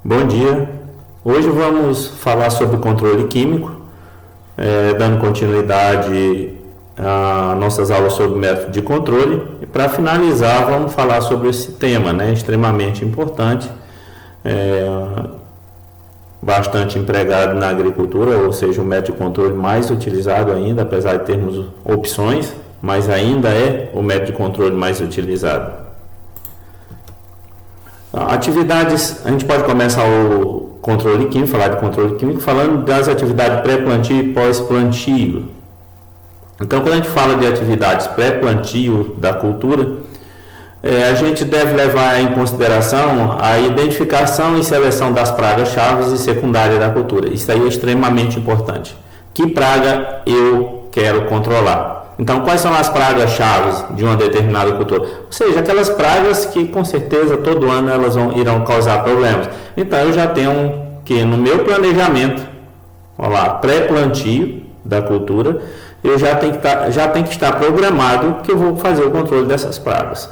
Bom dia. Hoje vamos falar sobre controle químico, dando continuidade às nossas aulas sobre método de controle. E para finalizar, vamos falar sobre esse tema, extremamente importante, bastante empregado na agricultura, ou seja, o método de controle mais utilizado ainda, apesar de termos opções, mas ainda é o método de controle mais utilizado. Atividades, a gente pode começar o controle químico, falar de controle químico, falando das atividades pré-plantio e pós-plantio. Então, quando a gente fala de atividades pré-plantio da cultura, a gente deve levar em consideração a identificação e seleção das pragas chaves e secundárias da cultura. Isso aí é extremamente importante. Que praga eu quero controlar? Então, quais são as pragas chaves de uma determinada cultura? Ou seja, aquelas pragas que com certeza todo ano elas irão causar problemas. Então, eu já tenho que no meu planejamento, pré-plantio da cultura, eu já tenho que estar programado que eu vou fazer o controle dessas pragas.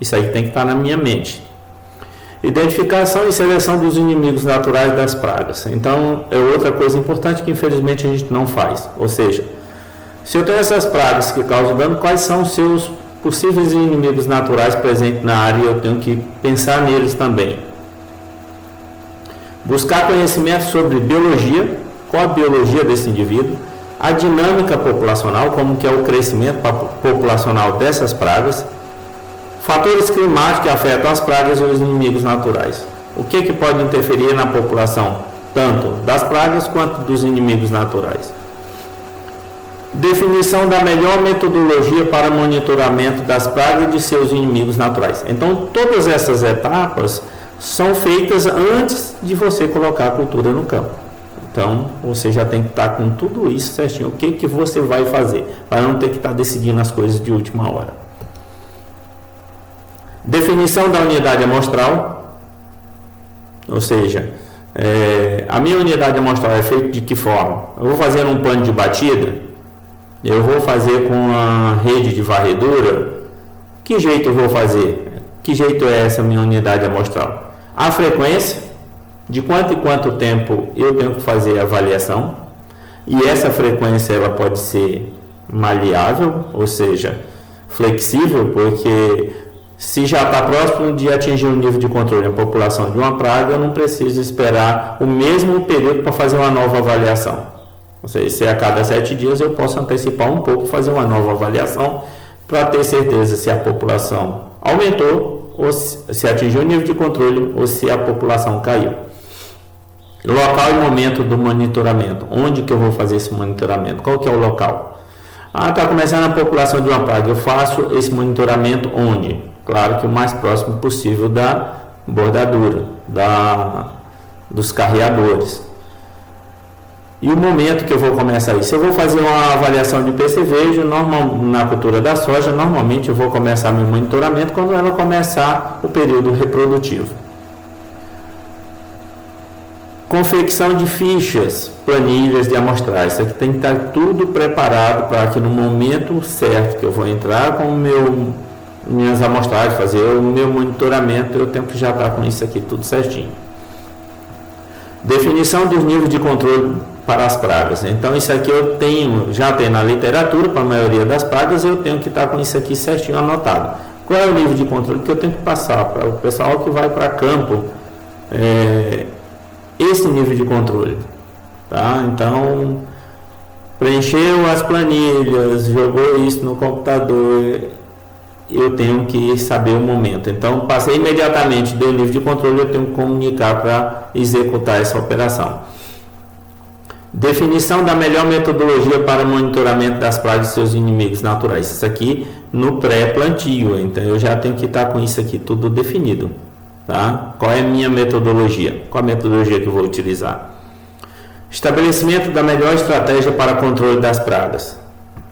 Isso aí tem que estar na minha mente. Identificação e seleção dos inimigos naturais das pragas. Então, é outra coisa importante que infelizmente a gente não faz. Ou seja, se eu tenho essas pragas que causam dano, quais são os seus possíveis inimigos naturais presentes na área? Eu tenho que pensar neles também. Buscar conhecimento sobre biologia, qual a biologia desse indivíduo, a dinâmica populacional, como que é o crescimento populacional dessas pragas, fatores climáticos que afetam as pragas e os inimigos naturais. O que pode interferir na população, tanto das pragas quanto dos inimigos naturais? Definição da melhor metodologia para monitoramento das pragas e de seus inimigos naturais. Então, todas essas etapas são feitas antes de você colocar a cultura no campo. Então, você já tem que estar com tudo isso certinho. O que você vai fazer? Para não ter que estar decidindo as coisas de última hora. Definição da unidade amostral. Ou seja, a minha unidade amostral é feita de que forma? Eu vou fazer um pano de batida? Eu vou fazer com a rede de varredura? Que jeito eu vou fazer? Que jeito é essa minha unidade amostral? A frequência, de quanto em quanto tempo eu tenho que fazer a avaliação, e essa frequência ela pode ser maleável, ou seja, flexível, porque se já está próximo de atingir um nível de controle da população de uma praga, eu não preciso esperar o mesmo período para fazer uma nova avaliação. Ou seja, se a cada 7 dias eu posso antecipar um pouco e fazer uma nova avaliação para ter certeza se a população aumentou, ou se atingiu o nível de controle, ou se a população caiu. Local e momento do monitoramento. Onde que eu vou fazer esse monitoramento? Qual que é o local? Está começando a população de uma praga. Eu faço esse monitoramento onde? Claro que o mais próximo possível da bordadura, dos carreadores. E o momento que eu vou começar isso? Eu vou fazer uma avaliação de percevejo na cultura da soja. Normalmente eu vou começar meu monitoramento quando ela começar o período reprodutivo. Confecção de fichas, planilhas de amostragem. Isso aqui tem que estar tudo preparado para que no momento certo que eu vou entrar com minhas amostragens, fazer o meu monitoramento, eu tenho que já estar com isso aqui tudo certinho. Definição dos níveis de controle para as pragas. Então isso aqui já tem na literatura para a maioria das pragas, eu tenho que estar com isso aqui certinho anotado. Qual é o nível de controle que eu tenho que passar para o pessoal que vai para campo? Esse nível de controle, tá? Então, preencheu as planilhas, jogou isso no computador, eu tenho que saber o momento. Então, passei imediatamente do nível de controle, eu tenho que comunicar para executar essa operação. Definição da melhor metodologia para monitoramento das pragas e seus inimigos naturais. Isso aqui no pré-plantio, então eu já tenho que estar com isso aqui tudo definido. Tá? Qual é a minha metodologia? Qual a metodologia que eu vou utilizar? Estabelecimento da melhor estratégia para controle das pragas.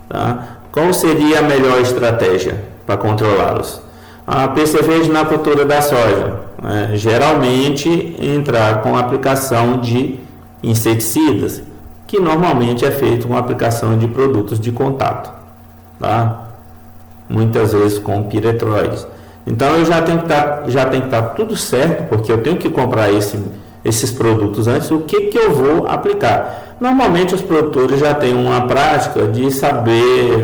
Tá? Qual seria a melhor estratégia para controlá-los? A percevejo na cultura da soja. Geralmente entrar com a aplicação de inseticidas, que normalmente é feito com a aplicação de produtos de contato. Tá? Muitas vezes com piretroides. Então eu já tenho que estar tudo certo, porque eu tenho que comprar esse esses produtos antes, o que eu vou aplicar. Normalmente os produtores já têm uma prática de saber,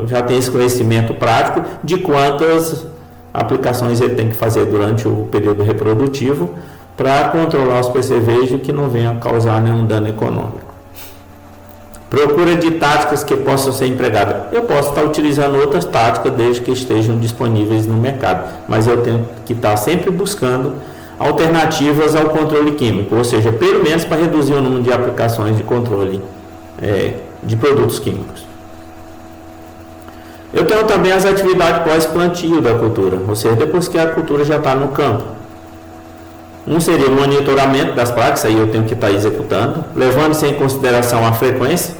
já tem esse conhecimento prático de quantas aplicações ele tem que fazer durante o período reprodutivo para controlar os percevejos que não venham a causar nenhum dano econômico. Procura de táticas que possam ser empregadas. Eu posso estar utilizando outras táticas desde que estejam disponíveis no mercado, mas eu tenho que estar sempre buscando alternativas ao controle químico, ou seja, pelo menos para reduzir o número de aplicações de controle de produtos químicos. Eu tenho também as atividades pós-plantio da cultura, ou seja, depois que a cultura já está no campo. Um seria o monitoramento das pragas, aí eu tenho que estar executando, levando-se em consideração a frequência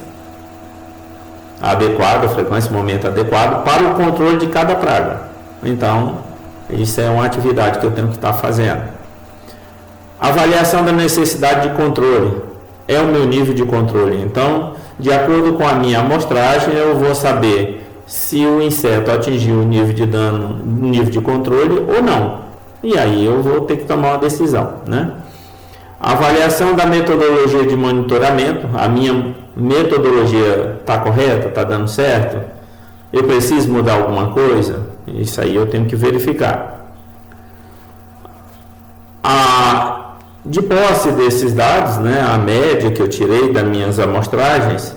adequada, a frequência, o momento adequado para o controle de cada praga. Então, isso é uma atividade que eu tenho que estar fazendo. Avaliação da necessidade de controle. É o meu nível de controle. Então, de acordo com a minha amostragem, eu vou saber se o inseto atingiu o nível de dano, nível de controle ou não. E aí eu vou ter que tomar uma decisão, né? Avaliação da metodologia de monitoramento. A minha metodologia está correta? Está dando certo? Eu preciso mudar alguma coisa? Isso aí eu tenho que verificar. De posse desses dados, né, a média que eu tirei das minhas amostragens,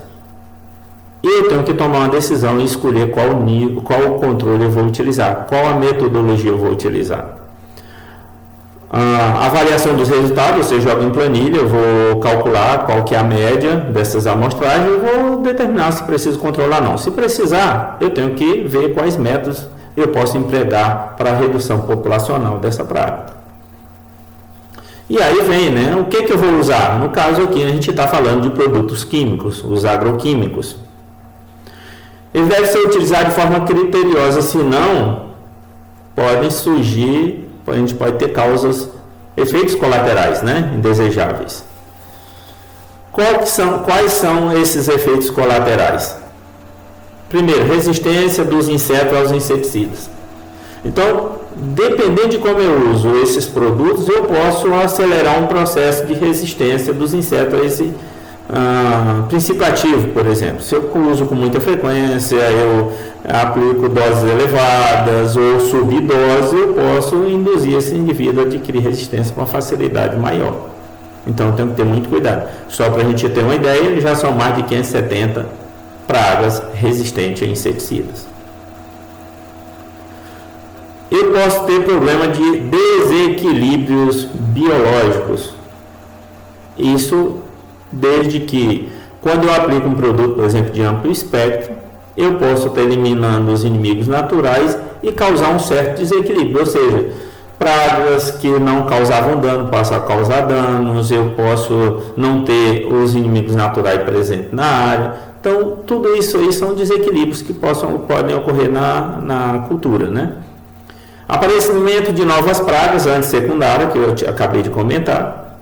eu tenho que tomar uma decisão e escolher qual controle eu vou utilizar, qual a metodologia eu vou utilizar. A avaliação dos resultados, você joga em planilha, eu vou calcular qual que é a média dessas amostragens e vou determinar se preciso controlar ou não. Se precisar, eu tenho que ver quais métodos eu posso empregar para a redução populacional dessa praga. E aí vem, né? O que eu vou usar? No caso aqui a gente está falando de produtos químicos, os agroquímicos. Eles devem ser utilizados de forma criteriosa, senão podem surgir, a gente pode ter efeitos colaterais, né? Indesejáveis. Quais são esses efeitos colaterais? Primeiro, resistência dos insetos aos inseticidas. Então, dependendo de como eu uso esses produtos, eu posso acelerar um processo de resistência dos insetos a esse princípio ativo, por exemplo. Se eu uso com muita frequência, eu aplico doses elevadas ou subdose, eu posso induzir esse indivíduo a adquirir resistência com uma facilidade maior. Então, tem que ter muito cuidado. Só para a gente ter uma ideia, já são mais de 570 pragas resistentes a inseticidas. Eu posso ter problema de desequilíbrios biológicos. Isso desde que, quando eu aplico um produto, por exemplo, de amplo espectro, eu posso estar eliminando os inimigos naturais e causar um certo desequilíbrio. Ou seja, pragas que não causavam dano passam a causar danos, eu posso não ter os inimigos naturais presentes na área. Então, tudo isso aí são desequilíbrios que podem ocorrer na cultura, né? Aparecimento de novas pragas antissecundárias, que eu acabei de comentar,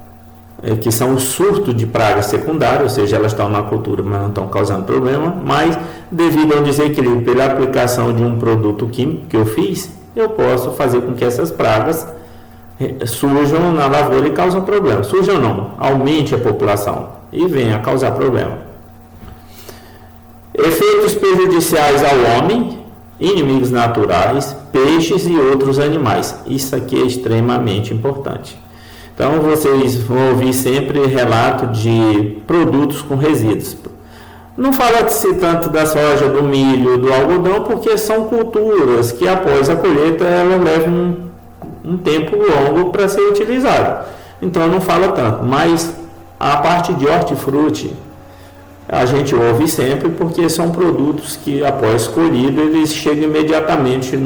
que são o surto de pragas secundárias, ou seja, elas estão na cultura, mas não estão causando problema, mas devido ao desequilíbrio pela aplicação de um produto químico que eu fiz, eu posso fazer com que essas pragas surjam na lavoura e causam problema. Surjam não, aumente a população e venha a causar problema. Efeitos prejudiciais ao homem, inimigos naturais, peixes e outros animais. Isso aqui é extremamente importante. Então, vocês vão ouvir sempre relato de produtos com resíduos. Não fala-se tanto da soja, do milho, do algodão, porque são culturas que após a colheita ela leva um tempo longo para ser utilizada. Então, não fala tanto. Mas a parte de hortifruti, a gente ouve sempre porque são produtos que após colhido eles chegam imediatamente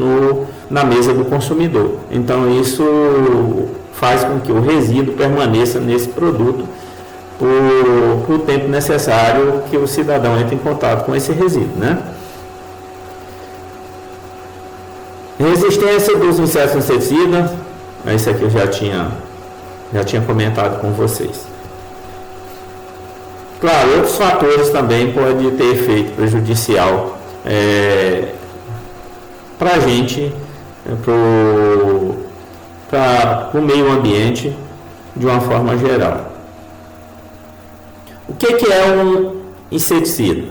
na mesa do consumidor. Então isso faz com que o resíduo permaneça nesse produto por tempo necessário que o cidadão entre em contato com esse resíduo, né? Resistência dos insetos inseticidas, esse aqui eu já tinha comentado com vocês. Claro, outros fatores também podem ter efeito prejudicial para a gente, para o meio ambiente, de uma forma geral. O que é um inseticida?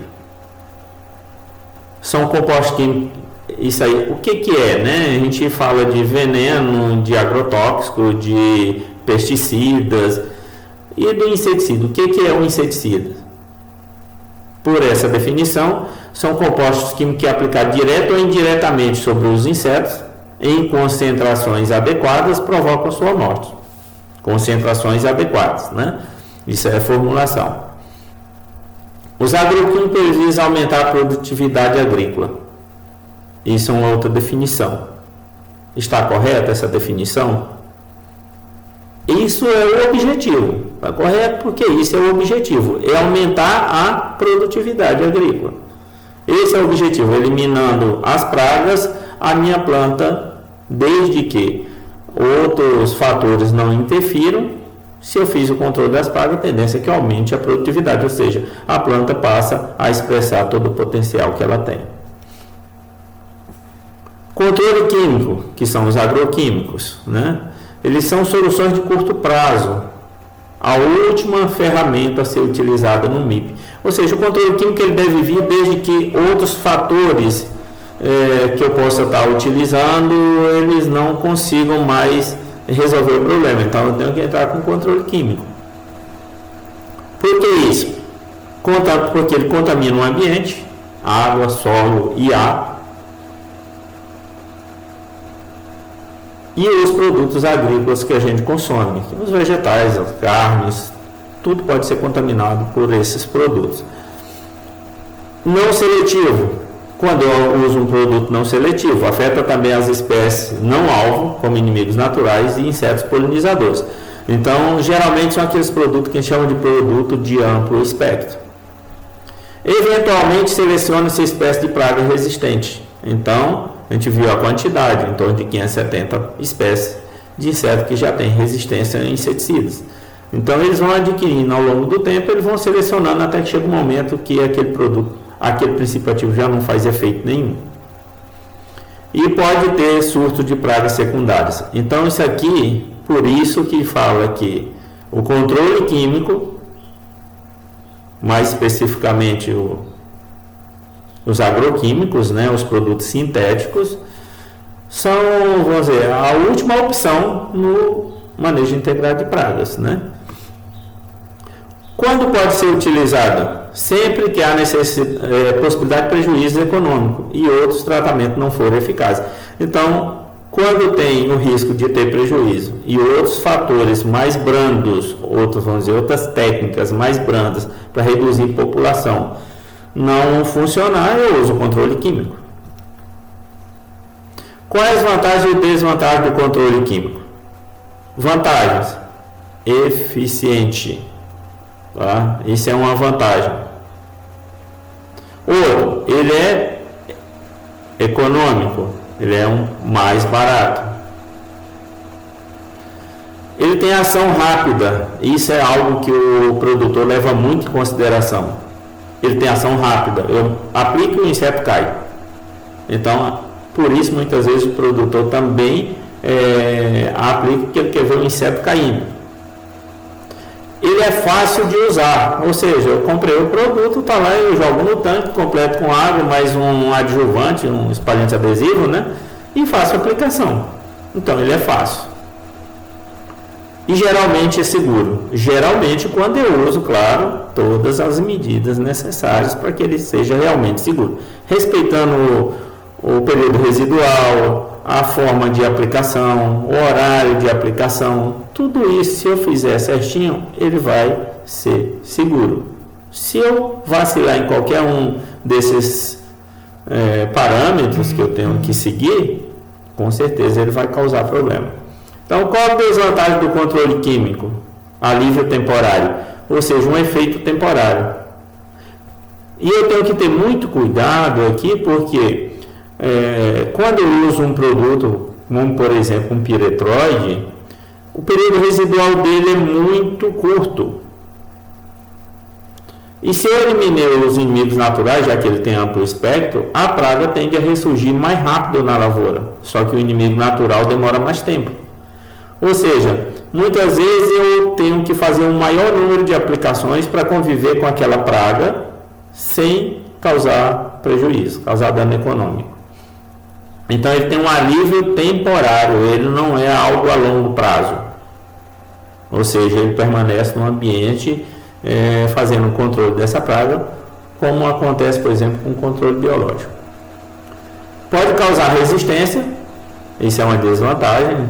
São compostos químicos. Isso aí, o que é, né? A gente fala de veneno, de agrotóxico, de pesticidas e do inseticida. O que é um inseticida? Por essa definição, são compostos químicos que aplicados direto ou indiretamente sobre os insetos em concentrações adequadas provocam sua morte. Concentrações adequadas, né? Isso é a formulação. Os agroquímicos visam aumentar a produtividade agrícola. Isso é uma outra definição. Está correta essa definição? Isso é o objetivo. Está correto porque isso é o objetivo. É aumentar a produtividade agrícola. Esse é o objetivo. Eliminando as pragas, a minha planta, desde que outros fatores não interfiram, se eu fiz o controle das pragas, a tendência é que aumente a produtividade, ou seja, a planta passa a expressar todo o potencial que ela tem. Controle químico, que são os agroquímicos, né? Eles são soluções de curto prazo, a última ferramenta a ser utilizada no MIP. Ou seja, o controle químico ele deve vir desde que outros fatores que eu possa estar utilizando, eles não consigam mais resolver o problema. Então eu tenho que entrar com controle químico. Por que isso? Porque ele contamina o ambiente, água, solo e ar. E os produtos agrícolas que a gente consome, os vegetais, as carnes, tudo pode ser contaminado por esses produtos. Não seletivo. Quando eu uso um produto não seletivo, afeta também as espécies não alvo, como inimigos naturais e insetos polinizadores. Então, geralmente são aqueles produtos que a gente chama de produto de amplo espectro. Eventualmente, seleciona-se espécie de praga resistente. Então, a gente viu a quantidade, em torno de 570 espécies de insetos que já têm resistência a inseticidas. Então, eles vão adquirindo ao longo do tempo, eles vão selecionando até que chega um momento que aquele produto, aquele princípio ativo já não faz efeito nenhum. E pode ter surto de pragas secundárias. Então, isso aqui, por isso que fala que o controle químico, mais especificamente os agroquímicos, né, os produtos sintéticos, são, vamos dizer, a última opção no manejo integrado de pragas, né? Quando pode ser utilizado? Sempre que há possibilidade de prejuízo econômico e outros tratamentos não forem eficazes. Então, quando tem o risco de ter prejuízo e outros fatores mais brandos, outras técnicas mais brandas para reduzir a população não funcionar, eu uso o controle químico. Quais vantagens e desvantagens do controle químico? Vantagens: eficiente. Tá? Isso é uma vantagem. Outro, ele é econômico, ele é mais barato. Ele tem ação rápida, isso é algo que o produtor leva muito em consideração. Ele tem ação rápida, eu aplico e o inseto cai. Então, por isso muitas vezes o produtor também aplica porque ele quer ver o inseto caindo. Ele é fácil de usar, ou seja, eu comprei o produto, está lá, eu jogo no tanque, completo com água, mais um adjuvante, um espalhante adesivo, né? E faço a aplicação. Então ele é fácil. E geralmente é seguro. Geralmente quando eu uso, claro, todas as medidas necessárias para que ele seja realmente seguro. Respeitando o período residual, a forma de aplicação, o horário de aplicação, tudo isso, se eu fizer certinho, ele vai ser seguro. Se eu vacilar em qualquer um desses parâmetros que eu tenho que seguir, com certeza ele vai causar problema. Então, qual a desvantagem do controle químico? Alívio temporário, ou seja, um efeito temporário. E eu tenho que ter muito cuidado aqui, porque quando eu uso um produto, como por exemplo um piretroide, o período residual dele é muito curto. E se eu eliminei os inimigos naturais, já que ele tem amplo espectro, a praga tende a ressurgir mais rápido na lavoura. Só que o inimigo natural demora mais tempo. Ou seja, muitas vezes eu tenho que fazer um maior número de aplicações para conviver com aquela praga sem causar prejuízo, causar dano econômico. Então ele tem um alívio temporário, ele não é algo a longo prazo. Ou seja, ele permanece no ambiente fazendo o controle dessa praga, como acontece, por exemplo, com o controle biológico. Pode causar resistência, isso é uma desvantagem.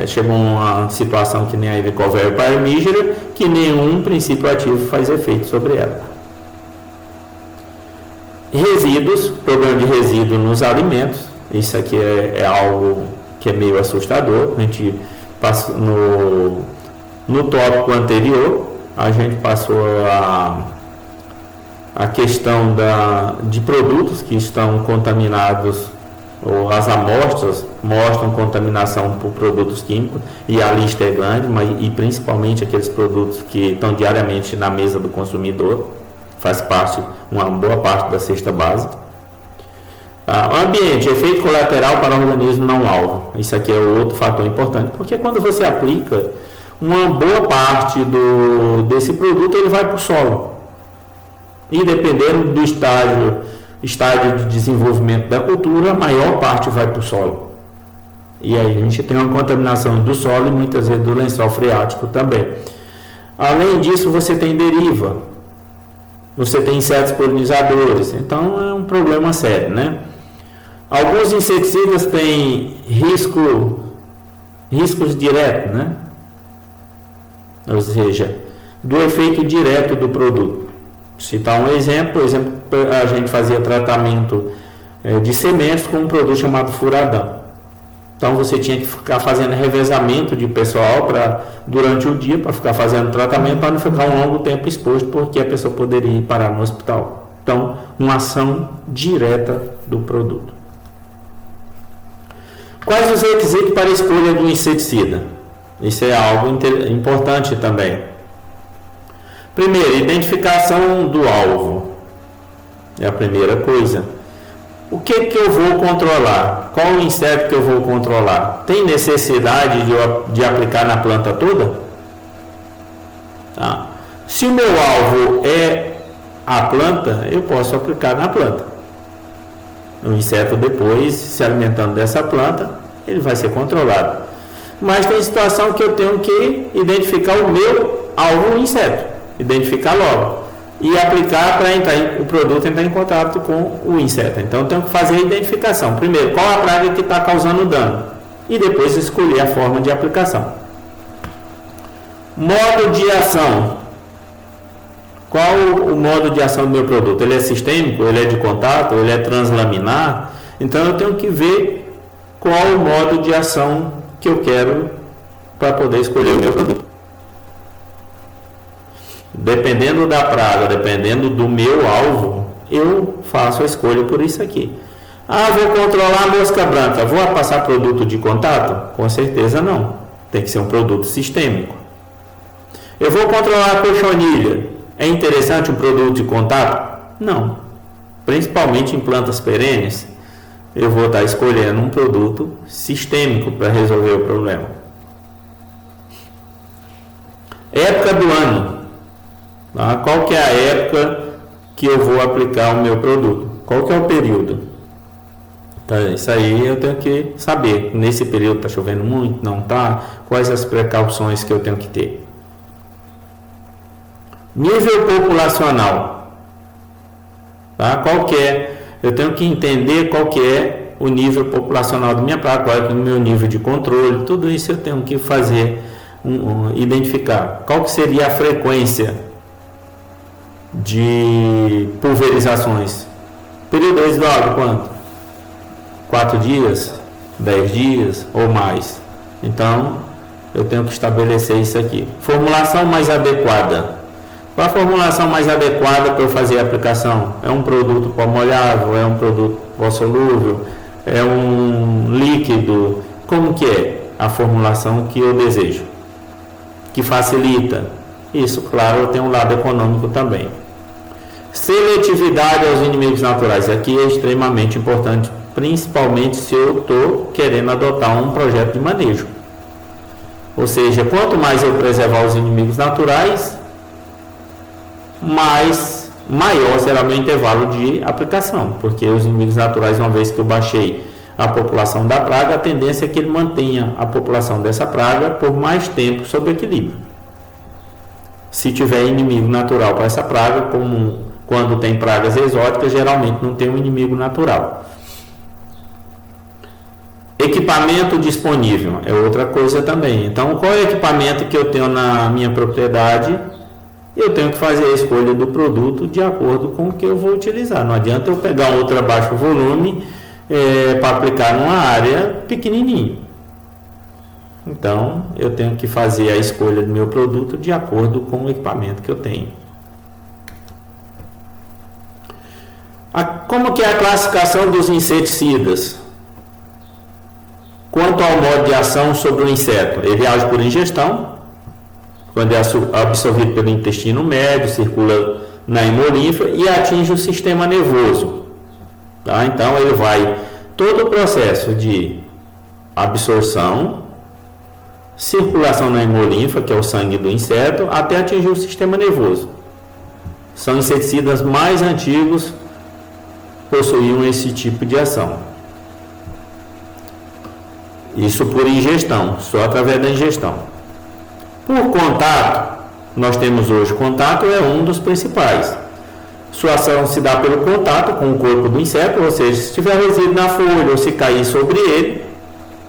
Chega uma situação que nem a Helicobacter parmigera, que nenhum princípio ativo faz efeito sobre ela. Resíduos, problema de resíduo nos alimentos, isso aqui é algo que é meio assustador. A gente passa no tópico anterior, a gente passou a questão de produtos que estão contaminados, ou as amostras mostram contaminação por produtos químicos, e a lista é grande, e principalmente aqueles produtos que estão diariamente na mesa do consumidor, faz parte, uma boa parte da cesta básica. Ambiente, efeito colateral para o organismo não alvo. Isso aqui é outro fator importante, porque quando você aplica, uma boa parte desse produto ele vai para o solo. E dependendo do estágio de desenvolvimento da cultura, a maior parte vai para o solo. E aí a gente tem uma contaminação do solo e muitas vezes do lençol freático também. Além disso, você tem deriva, você tem insetos polinizadores, então é um problema sério, né? Alguns inseticidas têm riscos diretos, né? Ou seja, do efeito direto do produto. Citar um exemplo, a gente fazia tratamento de sementes com um produto chamado furadão. Então você tinha que ficar fazendo revezamento de pessoal durante o dia para ficar fazendo tratamento, para não ficar um longo tempo exposto, porque a pessoa poderia ir parar no hospital. Então, uma ação direta do produto. Quais os requisitos para a escolha do inseticida? Isso é algo importante também. Primeiro, identificação do alvo. É a primeira coisa. O que eu vou controlar? Qual o inseto que eu vou controlar? Tem necessidade de aplicar na planta toda? Tá. Se o meu alvo é a planta, eu posso aplicar na planta. O inseto depois, se alimentando dessa planta, ele vai ser controlado. Mas tem situação que eu tenho que identificar o meu alvo inseto, identificar logo e aplicar para o produto entrar em contato com o inseto. Então eu tenho que fazer a identificação. Primeiro, qual a praga que está causando dano, e depois escolher a forma de aplicação. Modo de ação. Qual o modo de ação do meu produto? Ele é sistêmico? Ele é de contato? Ele é translaminar? Então eu tenho que ver qual o modo de ação que eu quero para poder escolher o meu produto. Dependendo da praga, dependendo do meu alvo, eu faço a escolha por isso aqui. Vou controlar a mosca branca, vou passar produto de contato? Com certeza não, tem que ser um produto sistêmico. Eu vou controlar a cochonilha, é interessante um produto de contato? Não, principalmente em plantas perenes, eu vou estar escolhendo um produto sistêmico para resolver o problema. Época do ano. Qual que é a época que eu vou aplicar o meu produto? Qual que é o período? Então, isso aí eu tenho que saber. Nesse período está chovendo muito? Não está? Quais as precauções que eu tenho que ter? Nível populacional. Qual que é? Eu tenho que entender qual que é o nível populacional da minha praga, qual é o meu nível de controle. Tudo isso eu tenho que fazer, identificar. Qual que seria a frequência de pulverizações? Período residual, quanto? 4 dias, 10 dias ou mais. Então, eu tenho que estabelecer isso aqui. Formulação mais adequada. Qual a formulação mais adequada para eu fazer a aplicação? É um produto pó molhável? É um produto pó solúvel? É um líquido? Como que é a formulação que eu desejo? Que facilita? Isso, claro, tem um lado econômico também. Seletividade aos inimigos naturais. Aqui é extremamente importante, principalmente se eu estou querendo adotar um projeto de manejo. Ou seja, quanto mais eu preservar os inimigos naturais, maior será meu intervalo de aplicação, porque os inimigos naturais, uma vez que eu baixei a população da praga, a tendência é que ele mantenha a população dessa praga por mais tempo sob equilíbrio. Se tiver inimigo natural para essa praga, como quando tem pragas exóticas, geralmente não tem um inimigo natural. Equipamento disponível é outra coisa também. Então, qual é o equipamento que eu tenho na minha propriedade? Eu tenho que fazer a escolha do produto de acordo com o que eu vou utilizar. Não adianta eu pegar um ultra baixo volume para aplicar numa área pequenininha. Então, eu tenho que fazer a escolha do meu produto de acordo com o equipamento que eu tenho. Como que é a classificação dos inseticidas? Quanto ao modo de ação sobre o inseto, ele age por ingestão, quando é absorvido pelo intestino médio, circula na hemolinfa e atinge o sistema nervoso. Tá? Então, ele vai todo o processo de absorção, circulação na hemolinfa, que é o sangue do inseto, até atingir o sistema nervoso. São inseticidas mais antigos, possuíam esse tipo de ação. Isso por ingestão, só através da ingestão. Por contato, nós temos hoje contato é um dos principais. Sua ação se dá pelo contato com o corpo do inseto, ou seja, se tiver resíduo na folha ou se cair sobre ele,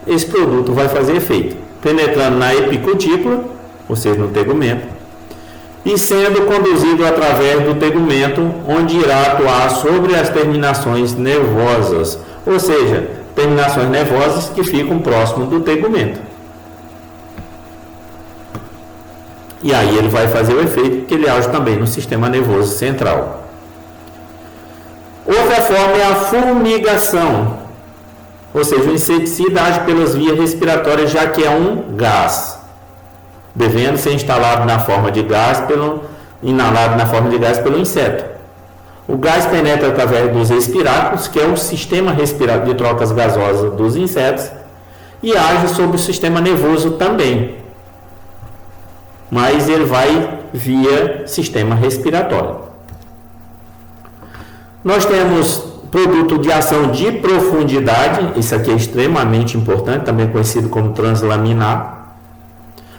esse produto vai fazer efeito, penetrando na epicutícula, ou seja, no tegumento, e sendo conduzido através do tegumento, onde irá atuar sobre as terminações nervosas, ou seja, terminações nervosas que ficam próximo do tegumento. E aí ele vai fazer o efeito, porque ele age também no sistema nervoso central. Outra forma é a fumigação, ou seja, o inseticida age pelas vias respiratórias, já que é um gás, devendo ser instalado na forma de gás inalado na forma de gás pelo inseto. O gás penetra através dos espiráculos, que é o sistema respiratório de trocas gasosas dos insetos, e age sobre o sistema nervoso também. Mas ele vai via sistema respiratório. Nós temos produto de ação de profundidade, isso aqui é extremamente importante, também conhecido como translaminar,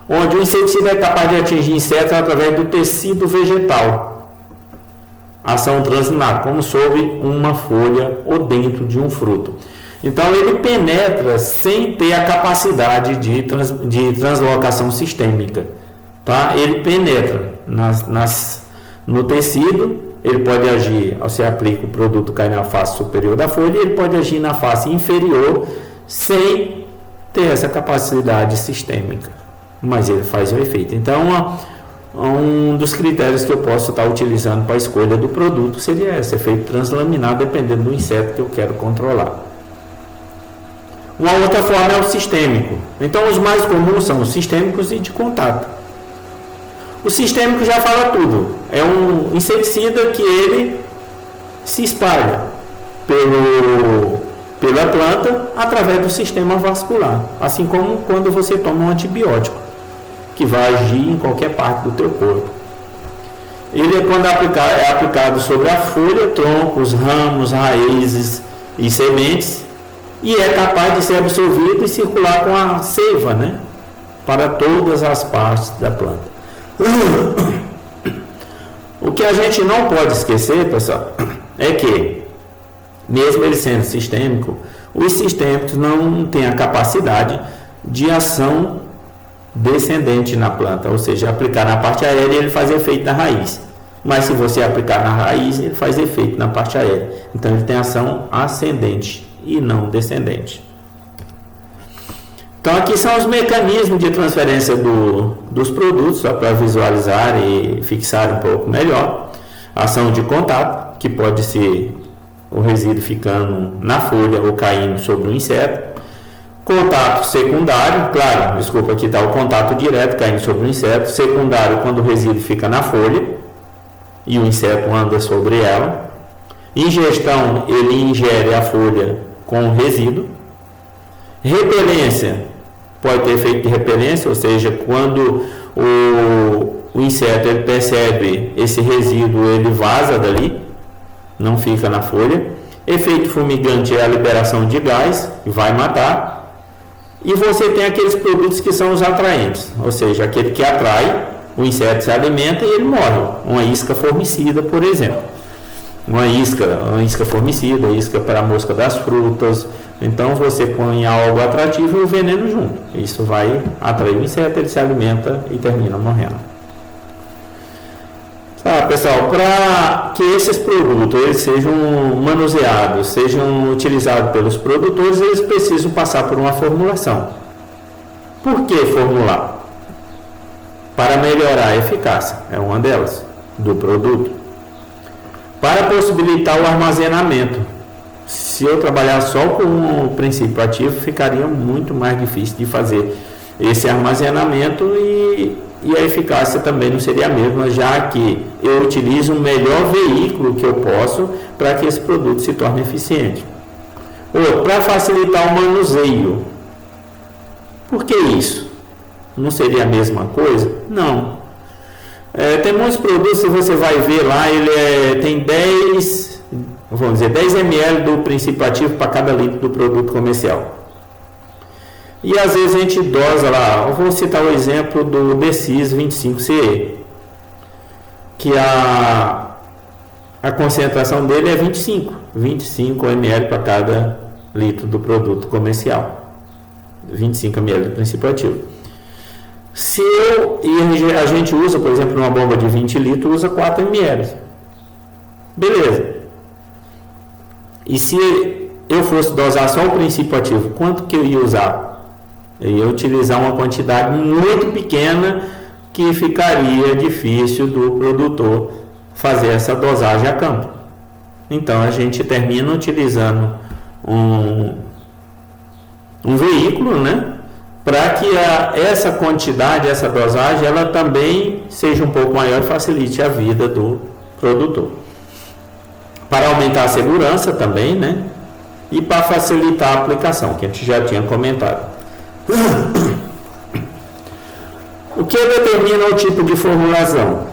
onde o inseticida é capaz de atingir insetos através do tecido vegetal. Ação translaminar, como sobre uma folha ou dentro de um fruto. Então ele penetra sem ter a capacidade de translocação sistêmica. Tá? Ele penetra no tecido, ele pode agir, ao se aplica o produto cai na face superior da folha, ele pode agir na face inferior sem ter essa capacidade sistêmica, mas ele faz o efeito. Então, um dos critérios que eu posso estar utilizando para a escolha do produto seria esse efeito translaminar, dependendo do inseto que eu quero controlar. Uma outra forma é o sistêmico. Então, os mais comuns são os sistêmicos e de contato. O sistêmico já fala tudo. É um inseticida que ele se espalha pela planta através do sistema vascular. Assim como quando você toma um antibiótico, que vai agir em qualquer parte do teu corpo. Ele, quando é aplicado sobre a folha, troncos, ramos, raízes e sementes, e é capaz de ser absorvido e circular com a seiva, né, para todas as partes da planta. O que a gente não pode esquecer, pessoal, é que, mesmo ele sendo sistêmico, os sistêmicos não têm a capacidade de ação descendente na planta, ou seja, aplicar na parte aérea ele faz efeito na raiz, mas se você aplicar na raiz ele faz efeito na parte aérea, então ele tem ação ascendente e não descendente. Então aqui são os mecanismos de transferência dos produtos, só para visualizar e fixar um pouco melhor. Ação de contato, que pode ser o resíduo ficando na folha ou caindo sobre o inseto. Contato secundário, claro, desculpa, aqui está o contato direto caindo sobre o inseto. Secundário, quando o resíduo fica na folha e o inseto anda sobre ela. Ingestão, ele ingere a folha com o resíduo. Repelência, pode ter efeito de repelência, ou seja, quando o inseto ele percebe esse resíduo, ele vaza dali, não fica na folha. Efeito fumigante é a liberação de gás, que vai matar. E você tem aqueles produtos que são os atraentes, ou seja, aquele que atrai, o inseto se alimenta e ele morre. Uma isca formicida, por exemplo. Uma isca formicida, isca para a mosca das frutas. Então você põe algo atrativo e o veneno junto. Isso vai atrair o inseto, ele se alimenta e termina morrendo. Pessoal, para que esses produtos eles sejam manuseados, sejam utilizados pelos produtores, eles precisam passar por uma formulação. Por que formular? Para melhorar a eficácia, é uma delas, do produto. Para possibilitar o armazenamento. Se eu trabalhar só com o princípio ativo, ficaria muito mais difícil de fazer esse armazenamento e a eficácia também não seria a mesma, já que eu utilizo o melhor veículo que eu posso para que esse produto se torne eficiente. Para facilitar o manuseio. Por que isso? Não seria a mesma coisa? Não. Tem muitos produtos, se você vai ver lá, ele tem 10 ml do princípio ativo para cada litro do produto comercial. E às vezes a gente dosa lá, eu vou citar o exemplo do Decis 25CE, que a concentração dele é 25 ml para cada litro do produto comercial, 25 ml do princípio ativo. A gente usa, por exemplo, uma bomba de 20 litros, usa 4 ml. Beleza. E se eu fosse dosar só o princípio ativo, quanto que eu ia usar? Eu ia utilizar uma quantidade muito pequena que ficaria difícil do produtor fazer essa dosagem a campo. Então a gente termina utilizando um veículo, né? Para que essa quantidade, essa dosagem, ela também seja um pouco maior e facilite a vida do produtor. Para aumentar a segurança também, né? E para facilitar a aplicação, que a gente já tinha comentado. O que determina o tipo de formulação?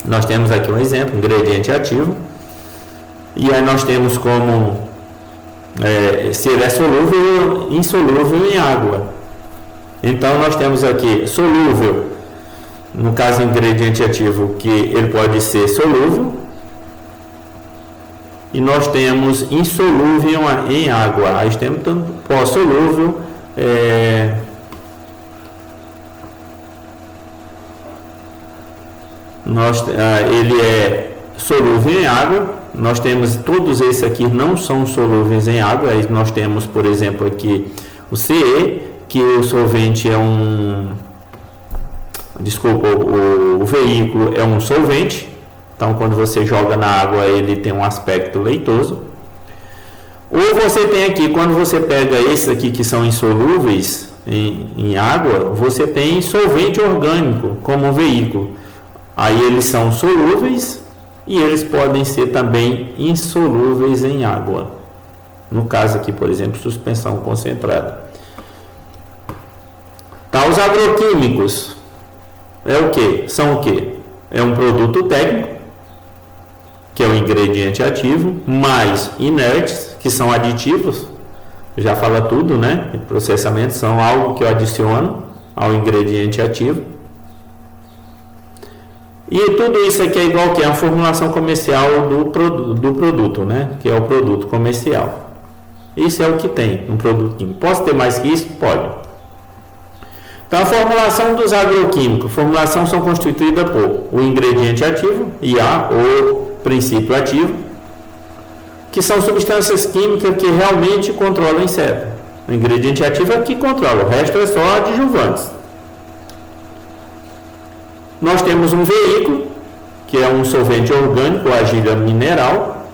Nós temos aqui um exemplo, ingrediente ativo, e aí nós temos como se ele é solúvel ou insolúvel em água. Então nós temos aqui solúvel, no caso ingrediente ativo, que ele pode ser solúvel, e nós temos insolúvel em água. Aí temos pó solúvel, ele é solúvel em água. Nós temos todos esses aqui não são solúveis em água. Aí nós temos, por exemplo, aqui o CE, que o solvente é o veículo é um solvente. Então, quando você joga na água, ele tem um aspecto leitoso. Ou você tem aqui, quando você pega esses aqui que são insolúveis em água, você tem solvente orgânico como veículo. Aí eles são solúveis e eles podem ser também insolúveis em água. No caso aqui, por exemplo, suspensão concentrada. Tá, os agroquímicos são o quê? É um produto técnico, que é o ingrediente ativo, mais inertes, que são aditivos, já fala tudo, né? Processamento são algo que eu adiciono ao ingrediente ativo. E tudo isso aqui é igual que é a formulação comercial do produto, né? Que é o produto comercial. Isso é o que tem um produto químico. Posso ter mais que isso? Pode. Então, a formulação dos agroquímicos. Formulação são constituídas por o ingrediente ativo, IA, ou princípio ativo, que são substâncias químicas que realmente controlam o inseto. O ingrediente ativo é o que controla, o resto é só adjuvantes. Nós temos um veículo, que é um solvente orgânico, argila mineral.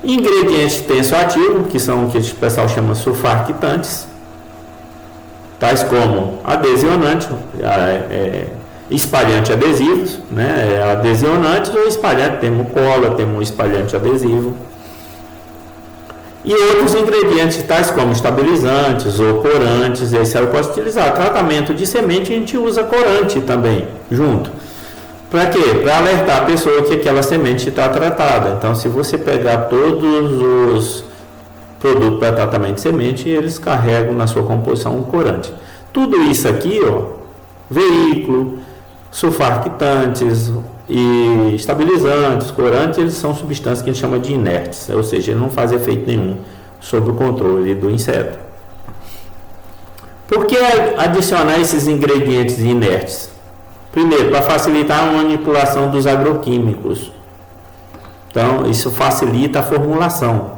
Ingredientes tensoativos, que são o que o pessoal chama sulfarquitantes, tais como adhesionante, espalhante adesivos, né? Adhesionantes ou espalhante, temos cola, temos espalhante adesivo. E outros ingredientes, tais como estabilizantes ou corantes, esse eu posso utilizar. Tratamento de semente, a gente usa corante também, junto. Para quê? Para alertar a pessoa que aquela semente está tratada. Então, se você pegar todos os produtos para tratamento de semente, eles carregam na sua composição um corante. Tudo isso aqui, veículo, sulfactantes e estabilizantes, corantes, eles são substâncias que a gente chama de inertes, ou seja, ele não faz efeito nenhum sobre o controle do inseto. Por que adicionar esses ingredientes inertes? Primeiro, para facilitar a manipulação dos agroquímicos. Então, isso facilita a formulação,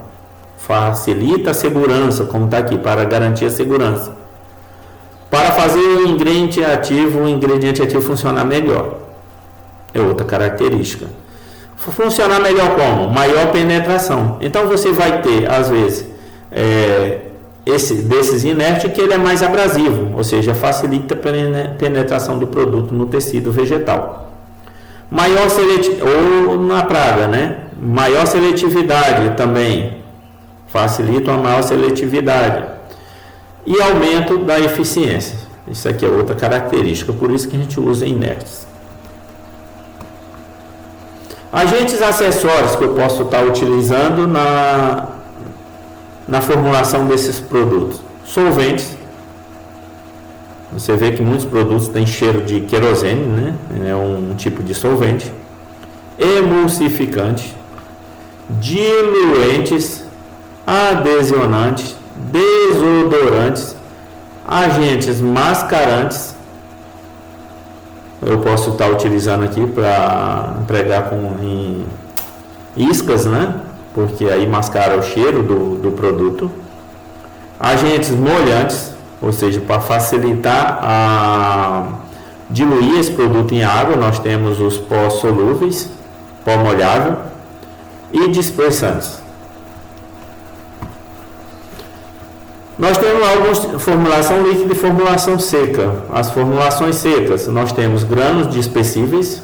facilita a segurança, como está aqui, para garantir a segurança. Para fazer o ingrediente ativo funcionar melhor. É outra característica. Funcionar melhor como? Maior penetração. Então você vai ter, às vezes, desses inertes que ele é mais abrasivo, ou seja, facilita a penetração do produto no tecido vegetal. Maior seletividade, ou na praga, né? Maior seletividade também. Facilita uma maior seletividade. E aumento da eficiência. Isso aqui é outra característica, por isso que a gente usa inertes. Agentes acessórios que eu posso estar utilizando na formulação desses produtos. Solventes. Você vê que muitos produtos têm cheiro de querosene, né? É um tipo de solvente. Emulsificante. Diluentes. Adesonantes. Desodorantes. Agentes mascarantes. Eu posso estar utilizando aqui para empregar em iscas, né? Porque aí mascara o cheiro do produto. Agentes molhantes, ou seja, para facilitar diluir esse produto em água, nós temos os pó solúveis, pó molhável e dispersantes. Nós temos algumas formulação líquida e formulação seca. As formulações secas, nós temos grãos dispersíveis,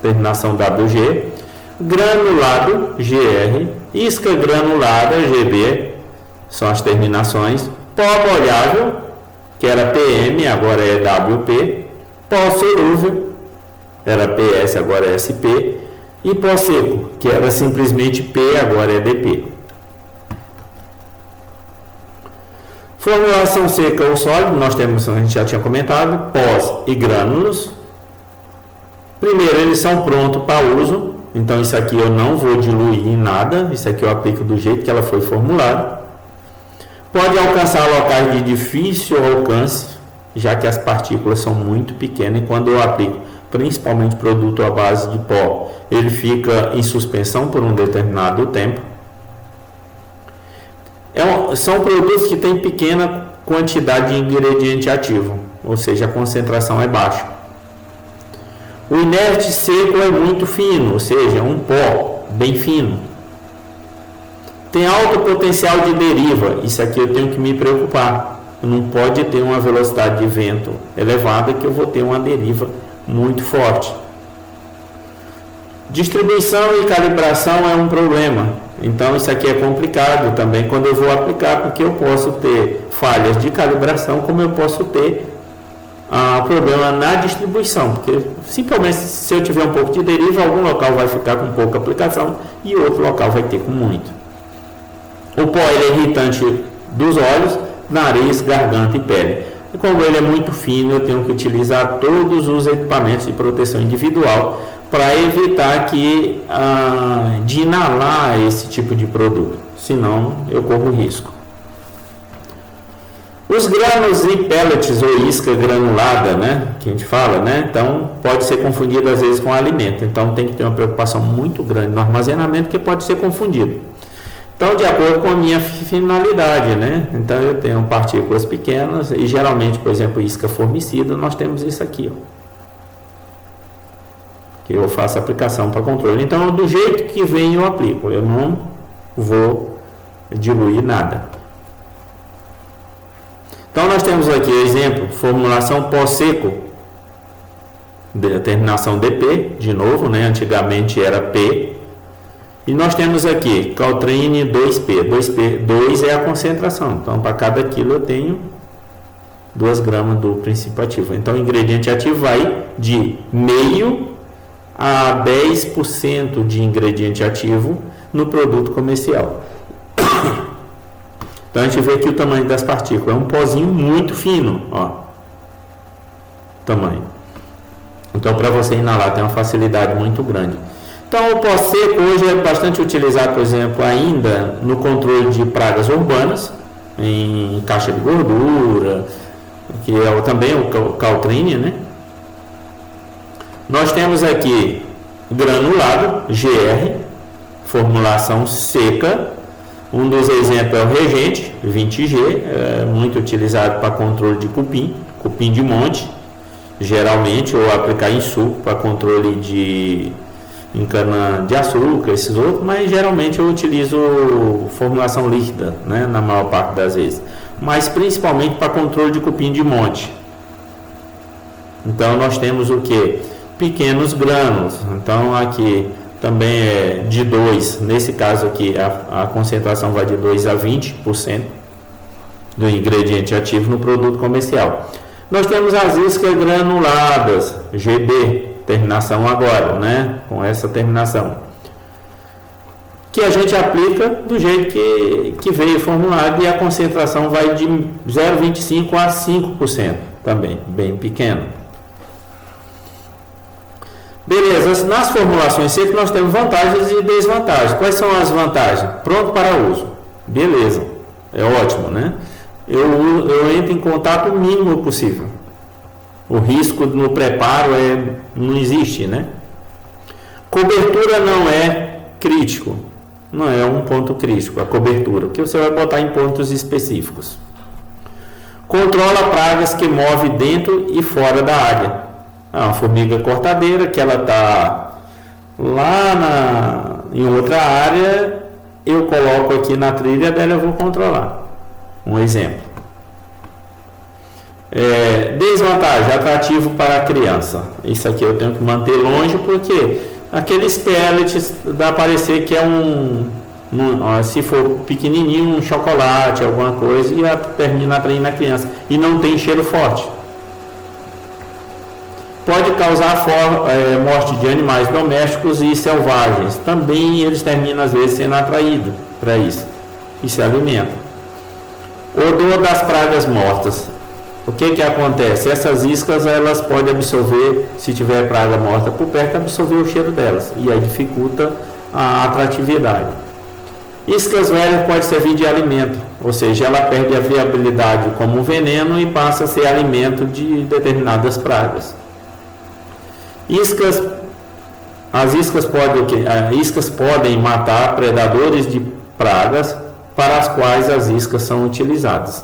terminação WG, granulado, GR, isca granulada, GB, são as terminações, pó molhável, que era PM, agora é WP, pó solúvel, era PS, agora é SP, e pó seco, que era simplesmente P, agora é DP. Formulação seca ou sólido, nós temos, a gente já tinha comentado, pós e grânulos. Primeiro, eles são prontos para uso, então isso aqui eu não vou diluir em nada, isso aqui eu aplico do jeito que ela foi formulada. Pode alcançar locais de difícil alcance, já que as partículas são muito pequenas, e quando eu aplico principalmente produto à base de pó, ele fica em suspensão por um determinado tempo. São produtos que têm pequena quantidade de ingrediente ativo, ou seja, a concentração é baixa. O inerte seco é muito fino, ou seja, um pó bem fino. Tem alto potencial de deriva, isso aqui eu tenho que me preocupar. Não pode ter uma velocidade de vento elevada que eu vou ter uma deriva muito forte. Distribuição e calibração é um problema. Então isso aqui é complicado também quando eu vou aplicar, porque eu posso ter falhas de calibração, como eu posso ter problema na distribuição, porque simplesmente se eu tiver um pouco de deriva, algum local vai ficar com pouca aplicação e outro local vai ter com muito. O pó ele é irritante dos olhos, nariz, garganta e pele. E como ele é muito fino, eu tenho que utilizar todos os equipamentos de proteção individual para evitar de inalar esse tipo de produto, senão eu corro risco. Os grãos e pellets ou isca granulada, né, que a gente fala, né, então pode ser confundido às vezes com alimento, então tem que ter uma preocupação muito grande no armazenamento, que pode ser confundido. Então, de acordo com a minha finalidade, né, então eu tenho partículas pequenas e geralmente, por exemplo, isca formicida, nós temos isso aqui, que eu faço aplicação para controle. Então, do jeito que vem eu aplico, eu não vou diluir nada. Então, nós temos aqui exemplo, formulação pó seco, terminação DP, de novo, né? Antigamente era P, E nós temos aqui Caltrine 2P. 2 é a concentração. Então, para cada quilo eu tenho 2 gramas do princípio ativo. Então, o ingrediente ativo vai de meio a 10% de ingrediente ativo no produto comercial. Então, a gente vê aqui o tamanho das partículas. É um pozinho muito fino, ó. Tamanho. Então, para você inalar, tem uma facilidade muito grande. Então, o pó seco hoje é bastante utilizado, por exemplo, ainda no controle de pragas urbanas, em caixa de gordura, que é também o Caltrine, né? Nós temos aqui granulado, GR, formulação seca. Um dos exemplos é o Regente, 20G, é muito utilizado para controle de cupim de monte, geralmente, ou aplicar em suco para controle de cana de açúcar, esses outros, mas geralmente eu utilizo formulação líquida, né, na maior parte das vezes, mas principalmente para controle de cupim de monte. Então nós temos o que? Pequenos grânulos. Então aqui também é de 2, nesse caso aqui a concentração vai de 2 a 20% do ingrediente ativo no produto comercial. Nós temos as iscas granuladas, GB, terminação agora, né? Com essa terminação, que a gente aplica do jeito que veio formulado, e a concentração vai de 0,25 a 5% também, bem pequeno. Beleza, nas formulações secas nós temos vantagens e desvantagens. Quais são as vantagens? Pronto para uso. Beleza, é ótimo, né? Eu entro em contato o mínimo possível. O risco no preparo não existe, né? Cobertura não é crítico. Não é um ponto crítico, a cobertura, porque você vai botar em pontos específicos. Controla pragas que move dentro e fora da área. Uma formiga cortadeira que ela está lá em outra área, eu coloco aqui na trilha dela, eu vou controlar. Um exemplo. Desvantagem, atrativo para a criança. Isso aqui eu tenho que manter longe, porque aqueles pellets dá a parecer que é se for pequenininho, um chocolate, alguma coisa, e termina atraindo a criança. E não tem cheiro forte. Pode causar morte de animais domésticos e selvagens. Também eles terminam às vezes sendo atraídos para isso. E se alimentam. Odor das pragas mortas. O que acontece? Essas iscas elas podem absorver, se tiver praga morta por perto, absorver o cheiro delas. E aí dificulta a atratividade. Iscas velhas pode servir de alimento, ou seja, ela perde a viabilidade como veneno e passa a ser alimento de determinadas pragas. As iscas podem matar predadores de pragas para as quais as iscas são utilizadas.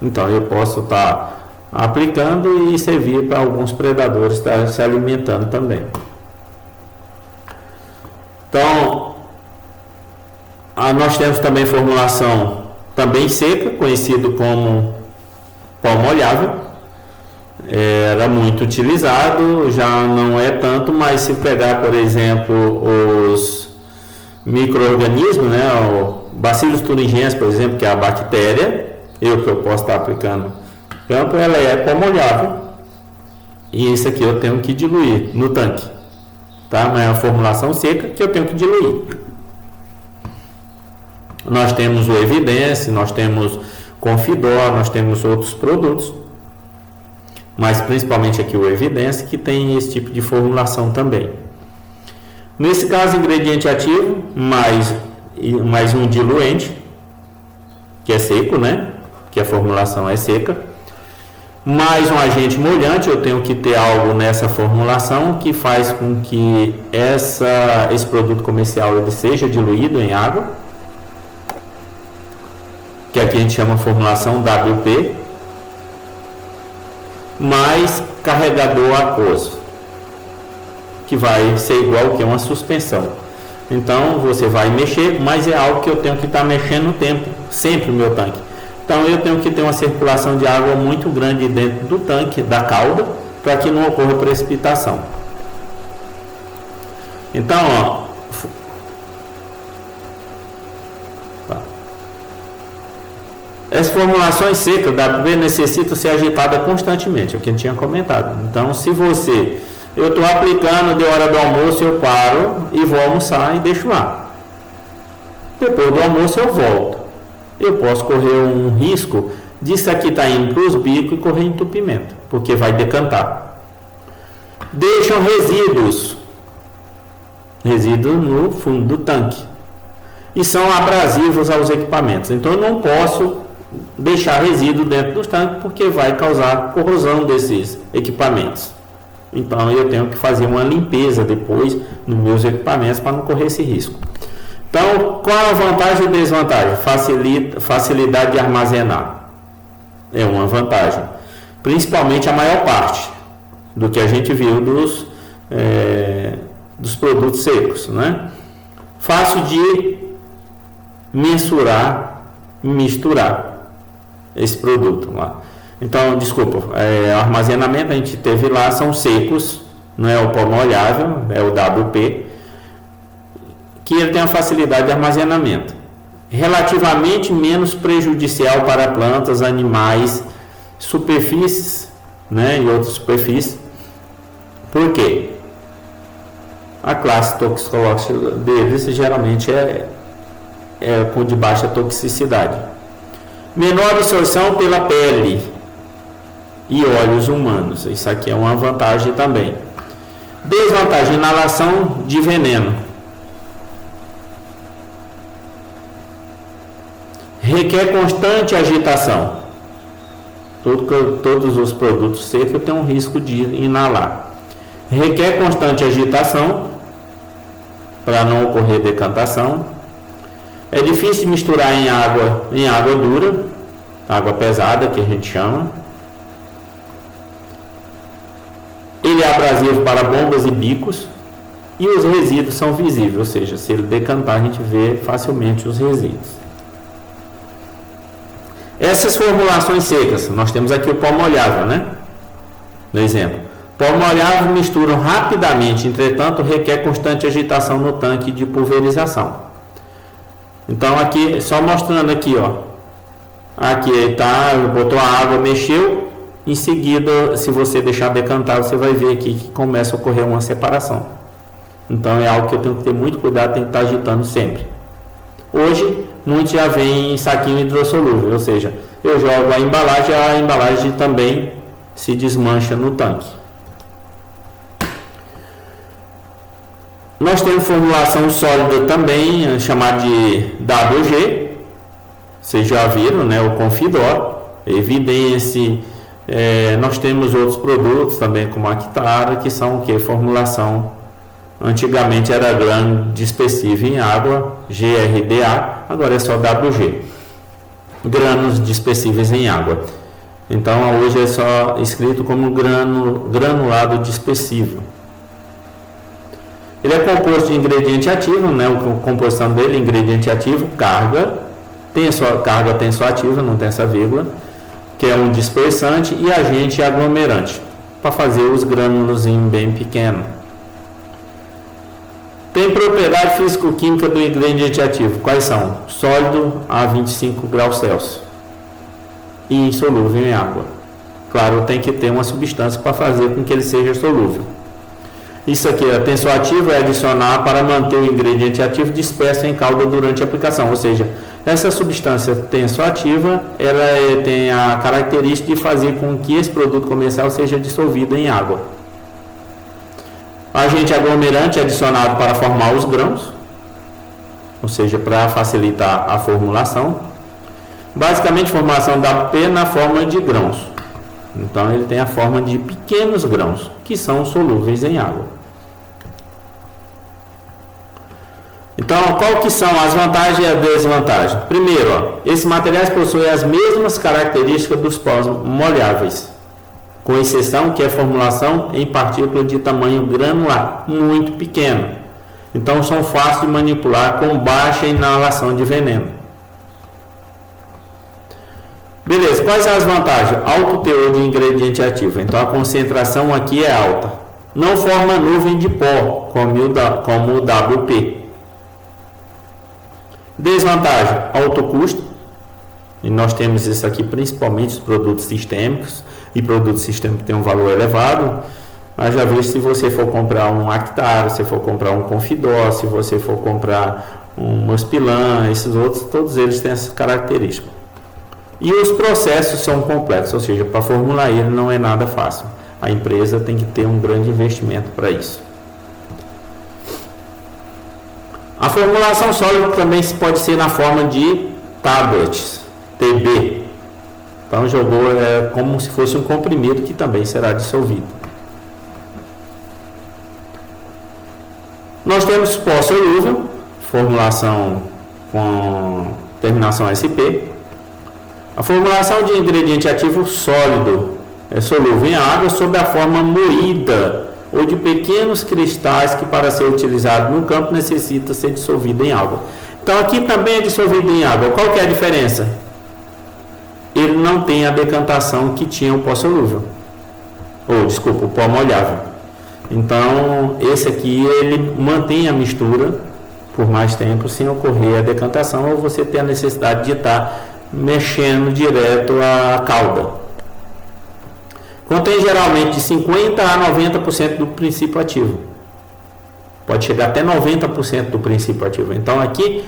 Então eu posso estar aplicando e servir para alguns predadores estar se alimentando também. Então nós temos também formulação também seca, conhecido como pó molhável. Era muito utilizado, já não é tanto, mas se pegar, por exemplo, os micro-organismos, né, o Bacillus thuringiensis, por exemplo, que é a bactéria, que eu posso estar aplicando campo, ela é pó molhável, e isso aqui eu tenho que diluir no tanque, tá? Mas é uma formulação seca que eu tenho que diluir. Nós temos o Evidence, nós temos Confidor, nós temos outros produtos, mas principalmente aqui o Evidence, que tem esse tipo de formulação também. Nesse caso, ingrediente ativo, mais um diluente, que é seco, né? Que a formulação é seca, mais um agente molhante. Eu tenho que ter algo nessa formulação que faz com que esse produto comercial ele seja diluído em água, que aqui a gente chama formulação WP, mais carregador aquoso, que vai ser igual que uma suspensão. Então você vai mexer, mas é algo que eu tenho que estar mexendo no tempo, sempre o meu tanque. Então eu tenho que ter uma circulação de água muito grande dentro do tanque, da cauda, para que não ocorra precipitação. Então, As formulações secas da WP necessitam ser agitadas constantemente, é o que eu tinha comentado. Então, se eu estou aplicando de hora do almoço, eu paro e vou almoçar e deixo lá. Depois do almoço eu volto. Eu posso correr um risco disso aqui estar indo para os bicos e correr entupimento, porque vai decantar. Deixam resíduos no fundo do tanque e são abrasivos aos equipamentos. Então eu não posso deixar resíduo dentro dos tanques porque vai causar corrosão desses equipamentos. Então eu tenho que fazer uma limpeza depois nos meus equipamentos para não correr esse risco. Então, qual a vantagem e desvantagem? Facilidade de armazenar. É uma vantagem. Principalmente a maior parte do que a gente viu dos produtos secos, né? Fácil de mensurar e misturar esse produto lá. Então, armazenamento a gente teve lá, são secos, não é o pó molhável, é o WP, que ele tem a facilidade de armazenamento. Relativamente menos prejudicial para plantas, animais, superfícies, né, e outras superfícies. Por quê? A classe toxicológica deles geralmente é com de baixa toxicidade. Menor absorção pela pele e óleos humanos. Isso aqui é uma vantagem também. Desvantagem: inalação de veneno. Requer constante agitação. Todos os produtos secos têm um risco de inalar. Requer constante agitação para não ocorrer decantação. É difícil misturar em água dura, água pesada que a gente chama. Ele é abrasivo para bombas e bicos e os resíduos são visíveis, ou seja, se ele decantar a gente vê facilmente os resíduos. Essas formulações secas, nós temos aqui o pó molhável, né? No exemplo. Pó molhável misturam rapidamente, entretanto, requer constante agitação no tanque de pulverização. Então, aqui, só mostrando aqui, ó. Aqui tá, botou a água, mexeu. Em seguida, se você deixar decantar, você vai ver aqui que começa a ocorrer uma separação. Então, é algo que eu tenho que ter muito cuidado, tem que estar agitando sempre. Hoje, muitos já vêm em saquinho hidrossolúvel, ou seja, eu jogo a embalagem também se desmancha no tanque. Nós temos formulação sólida também, chamada de WG, vocês já viram, né? O Confidor, Evidência. Nós temos outros produtos também, como a Actara, que são o que? Formulação. Antigamente era grano dispersível em água, GRDA, agora é só WG. Granos dispersíveis em água. Então hoje é só escrito como granulado dispersível. Ele é composto de ingrediente ativo, né? A composição dele, ingrediente ativo, carga, carga tensoativa, não tem essa vírgula, que é um dispersante, e agente aglomerante, para fazer os grânulos bem pequenos. Tem propriedade físico-química do ingrediente ativo. Quais são? Sólido a 25 graus Celsius e insolúvel em água. Claro, tem que ter uma substância para fazer com que ele seja solúvel. Isso aqui, a tensoativo, é adicionar para manter o ingrediente ativo disperso em calda durante a aplicação. Ou seja, essa substância tensoativa, ela tem a característica de fazer com que esse produto comercial seja dissolvido em água. Agente aglomerante é adicionado para formar os grãos, ou seja, para facilitar a formulação. Basicamente, formulação da P na forma de grãos. Então, ele tem a forma de pequenos grãos, que são solúveis em água. Então, qual que são as vantagens e as desvantagens? Primeiro, esses materiais possuem as mesmas características dos pós molháveis, com exceção que é formulação em partícula de tamanho granular, muito pequeno. Então, são fáceis de manipular com baixa inalação de veneno. Beleza, quais são as vantagens? Alto teor de ingrediente ativo, então a concentração aqui é alta. Não forma nuvem de pó, como o WP. Desvantagem, alto custo. E nós temos isso aqui principalmente os produtos sistêmicos, e produtos sistêmicos têm um valor elevado. Haja visto se você for comprar um Actar, se for comprar um Confidor, se você for comprar um Mospilan, esses outros, todos eles têm essa característica. E os processos são complexos, ou seja, para formular ele não é nada fácil. A empresa tem que ter um grande investimento para isso. A formulação sólida também pode ser na forma de tablets, TB. Então jogou como se fosse um comprimido que também será dissolvido. Nós temos pó solúvel, formulação com terminação SP. A formulação de ingrediente ativo sólido é solúvel em água sob a forma moída ou de pequenos cristais que para ser utilizado no campo necessita ser dissolvido em água. Então aqui também é dissolvido em água. Qual que é a diferença? Ele não tem a decantação que tinha o pó solúvel. O pó molhável. Então esse aqui ele mantém a mistura por mais tempo sem ocorrer a decantação ou você ter a necessidade de estar mexendo direto a calda. Contém geralmente de 50% a 90% do princípio ativo. Pode chegar até 90% do princípio ativo. Então aqui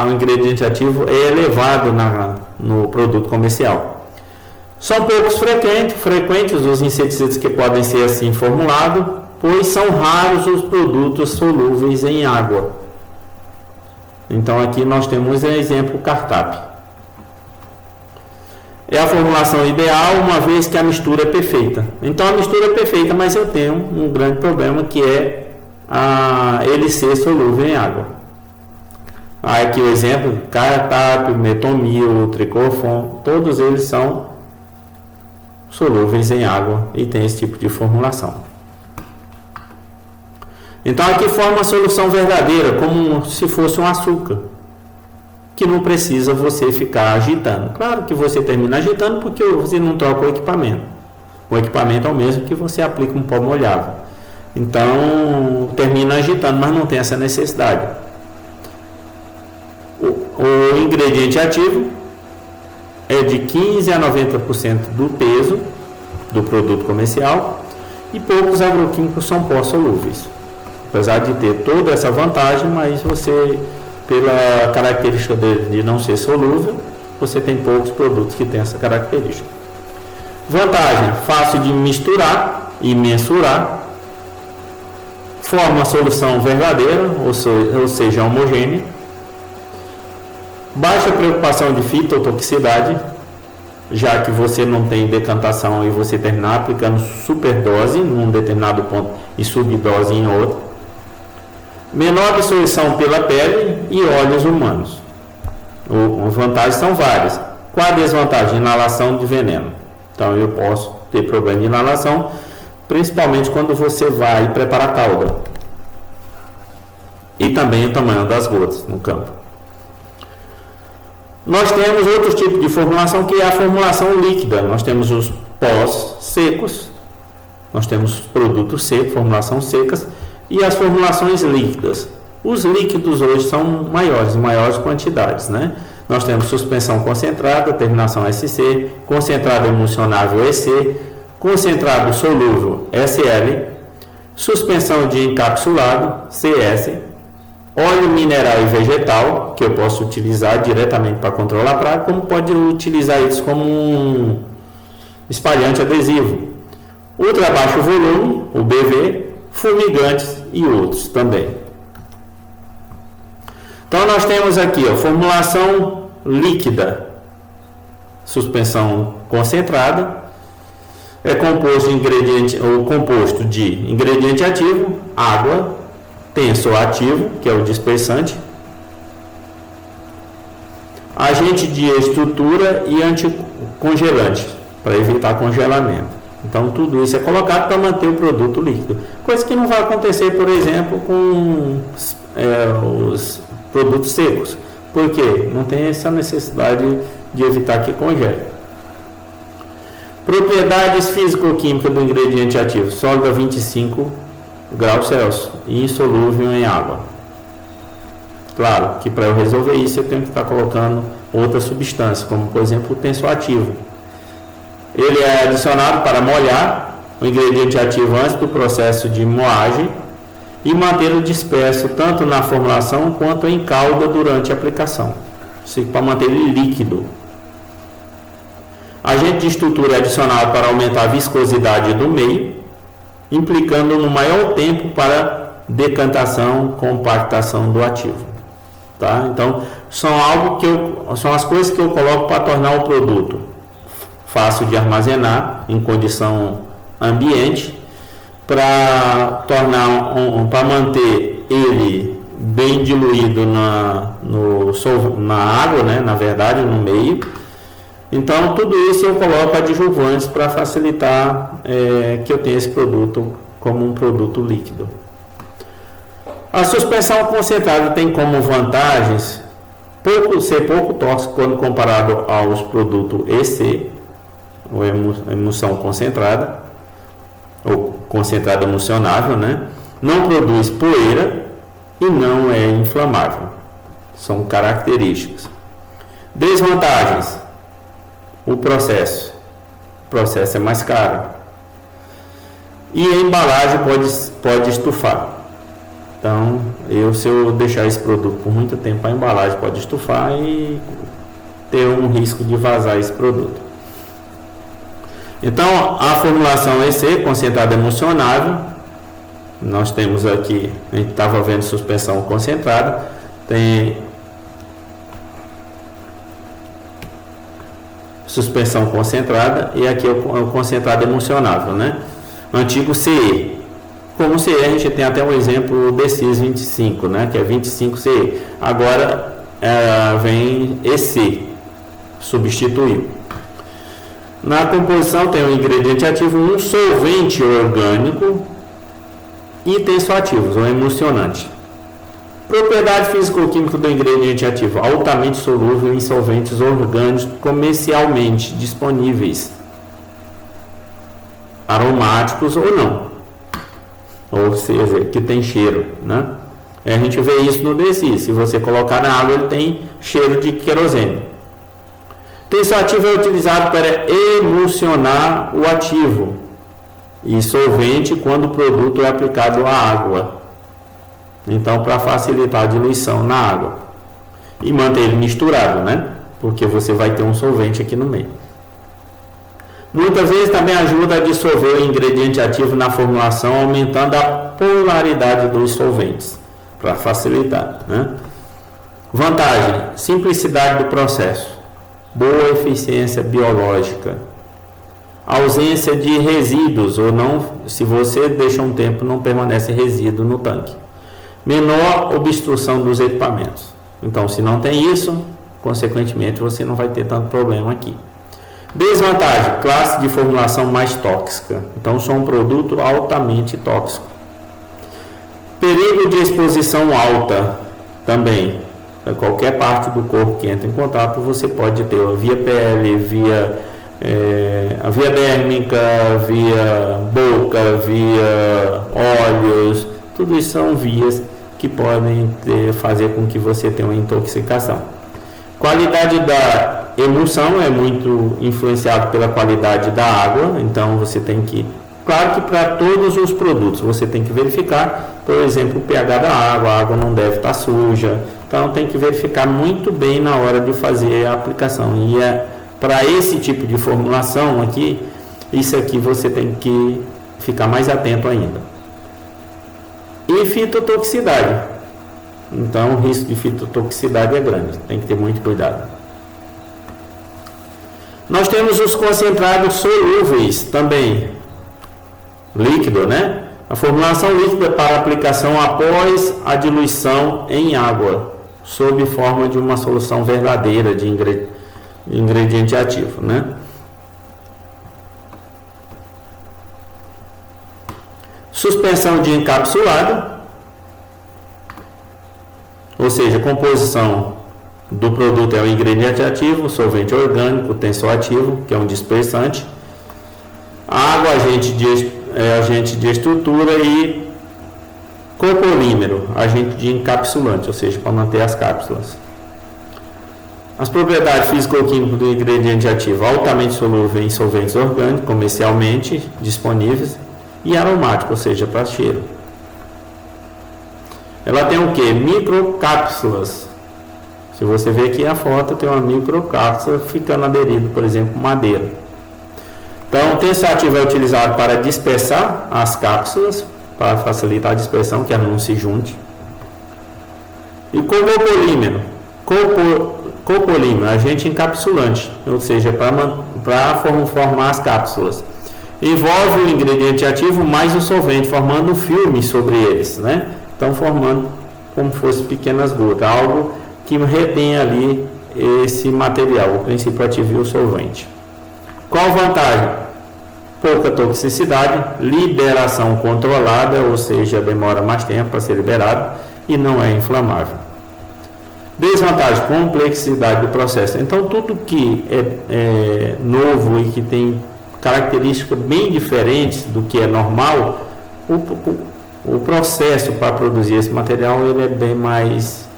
o ingrediente ativo é elevado no produto comercial. São poucos frequentes os inseticidas que podem ser assim formulados, pois são raros os produtos solúveis em água. Então aqui nós temos o exemplo Cartap. É a formulação ideal, uma vez que a mistura é perfeita. Então a mistura é perfeita, mas eu tenho um grande problema que é ele ser solúvel em água. Aqui o exemplo, Cartap, Metomil, Tricofon, todos eles são solúveis em água e tem esse tipo de formulação. Então aqui forma a solução verdadeira, como se fosse um açúcar, que não precisa você ficar agitando. Claro que você termina agitando porque você não troca o equipamento. O equipamento é o mesmo que você aplica um pó molhável. Então termina agitando, mas não tem essa necessidade. O ingrediente ativo é de 15% a 90% do peso do produto comercial e poucos agroquímicos são pó solúveis. Apesar de ter toda essa vantagem, mas você, pela característica de não ser solúvel, você tem poucos produtos que têm essa característica. Vantagem: fácil de misturar e mensurar, forma a solução verdadeira, ou seja, homogênea, baixa preocupação de fitotoxicidade, já que você não tem decantação e você terminar aplicando superdose num determinado ponto e subdose em outro. Menor absorção pela pele e óleos humanos. As vantagens são várias. Qual a desvantagem? Inalação de veneno. Então eu posso ter problema de inalação, principalmente quando você vai preparar calda. E também o tamanho das gotas no campo. Nós temos outro tipo de formulação que é a formulação líquida. Nós temos os pós secos, nós temos produtos secos, formulação secas, e as formulações líquidas. Os líquidos hoje são maiores quantidades, né? Nós temos suspensão concentrada, terminação SC, concentrado emulsionável EC, concentrado solúvel SL, suspensão de encapsulado CS, óleo mineral e vegetal, que eu posso utilizar diretamente para controlar a praga, como pode utilizar isso como um espalhante adesivo. Ultra baixo volume, o BV, fumigantes e outros também. Então nós temos aqui formulação líquida, suspensão concentrada, é composto de ingrediente ativo, água, tensor ativo, que é o dispersante, agente de estrutura e anticongelante, para evitar congelamento. Então tudo isso é colocado para manter o produto líquido, coisa que não vai acontecer, por exemplo, com os produtos secos, porque não tem essa necessidade de evitar que congele. Propriedades físico-químicas do ingrediente ativo: sólido a 25 graus Celsius e insolúvel em água. Claro que para eu resolver isso eu tenho que estar colocando outra substância, como por exemplo o tensoativo. Ele é adicionado para molhar o ingrediente ativo antes do processo de moagem e mantê-lo disperso tanto na formulação quanto em calda durante a aplicação, para manter ele líquido. Agente de estrutura é adicionado para aumentar a viscosidade do meio, implicando no maior tempo para decantação, compactação do ativo. Tá? Então, são as coisas que eu coloco para tornar o produto fácil de armazenar em condição ambiente, para manter ele bem diluído na água, né? Na verdade, no meio. Então, tudo isso eu coloco adjuvantes para facilitar que eu tenha esse produto como um produto líquido. A suspensão concentrada tem como vantagens ser pouco tóxico quando comparado aos produtos EC, ou emulsão concentrada, ou concentrado emulsionável, né? Não produz poeira e não é inflamável. São características. Desvantagens: o processo é mais caro e a embalagem pode estufar. Então, se eu deixar esse produto por muito tempo, a embalagem pode estufar e ter um risco de vazar esse produto. Então, a formulação EC, concentrado emulsionável, nós temos aqui, a gente estava vendo suspensão concentrada, tem suspensão concentrada e aqui é o concentrado emulsionável, né? Antigo CE. Como CE, a gente tem até um exemplo DCIS 25, né? Que é 25 CE. Agora vem EC, substituiu. Na composição tem um ingrediente ativo, um solvente orgânico e tensoativos, ou emulsionante. Propriedade físico-química do ingrediente ativo: altamente solúvel em solventes orgânicos comercialmente disponíveis, aromáticos ou não, ou seja, que tem cheiro, né? A gente vê isso no DCI. Se você colocar na água, ele tem cheiro de querosene. Tensoativo é utilizado para emulsionar o ativo e solvente quando o produto é aplicado à água. Então, para facilitar a diluição na água e manter ele misturado, né? Porque você vai ter um solvente aqui no meio. Muitas vezes também ajuda a dissolver o ingrediente ativo na formulação, aumentando a polaridade dos solventes, para facilitar, né? Vantagem: simplicidade do processo, boa eficiência biológica, ausência de resíduos, ou não, se você deixa um tempo, não permanece resíduo no tanque. Menor obstrução dos equipamentos. Então, se não tem isso, consequentemente, você não vai ter tanto problema aqui. Desvantagem: classe de formulação mais tóxica. Então, são um produto altamente tóxico. Perigo de exposição alta também. Qualquer parte do corpo que entra em contato, você pode ter via pele, a via dérmica, via boca, via olhos. Tudo isso são vias que podem fazer com que você tenha uma intoxicação. Qualidade da emulsão é muito influenciado pela qualidade da água, então você tem que, claro que para todos os produtos você tem que verificar, por exemplo, o pH da água, a água não deve estar suja, então tem que verificar muito bem na hora de fazer a aplicação. E para esse tipo de formulação aqui, isso aqui você tem que ficar mais atento ainda. E fitotoxicidade. Então, o risco de fitotoxicidade é grande, tem que ter muito cuidado. Nós temos os concentrados solúveis também, líquido, né? A formulação líquida para aplicação após a diluição em água, sob forma de uma solução verdadeira de ingrediente ativo, né? Suspensão de encapsulado, ou seja, a composição do produto é o ingrediente ativo, solvente orgânico, tensoativo, que é um dispersante, água, agente de estrutura, e copolímero, agente de encapsulante, ou seja, para manter as cápsulas. As propriedades físico-químicas do ingrediente ativo: altamente solúvel em solventes orgânicos, comercialmente disponíveis, e aromático, ou seja, para cheiro. Ela tem o que? Microcápsulas. Se você ver aqui a foto, tem uma microcápsula ficando aderido, por exemplo, madeira. Então, o tensor ativo é utilizado para dispersar as cápsulas, para facilitar a dispersão, que ela não se junte. E copolímero. Copolímero, agente encapsulante, ou seja, para formar as cápsulas. Envolve o ingrediente ativo mais o solvente, formando um filme sobre eles, né? Então, formando como se fossem pequenas gotas, algo que retém ali esse material, o princípio ativo e o solvente. Qual vantagem? Pouca toxicidade, liberação controlada, ou seja, demora mais tempo para ser liberado e não é inflamável. Desvantagem: complexidade do processo. Então, tudo que é novo e que tem características bem diferentes do que é normal, o processo para produzir esse material ele é bem mais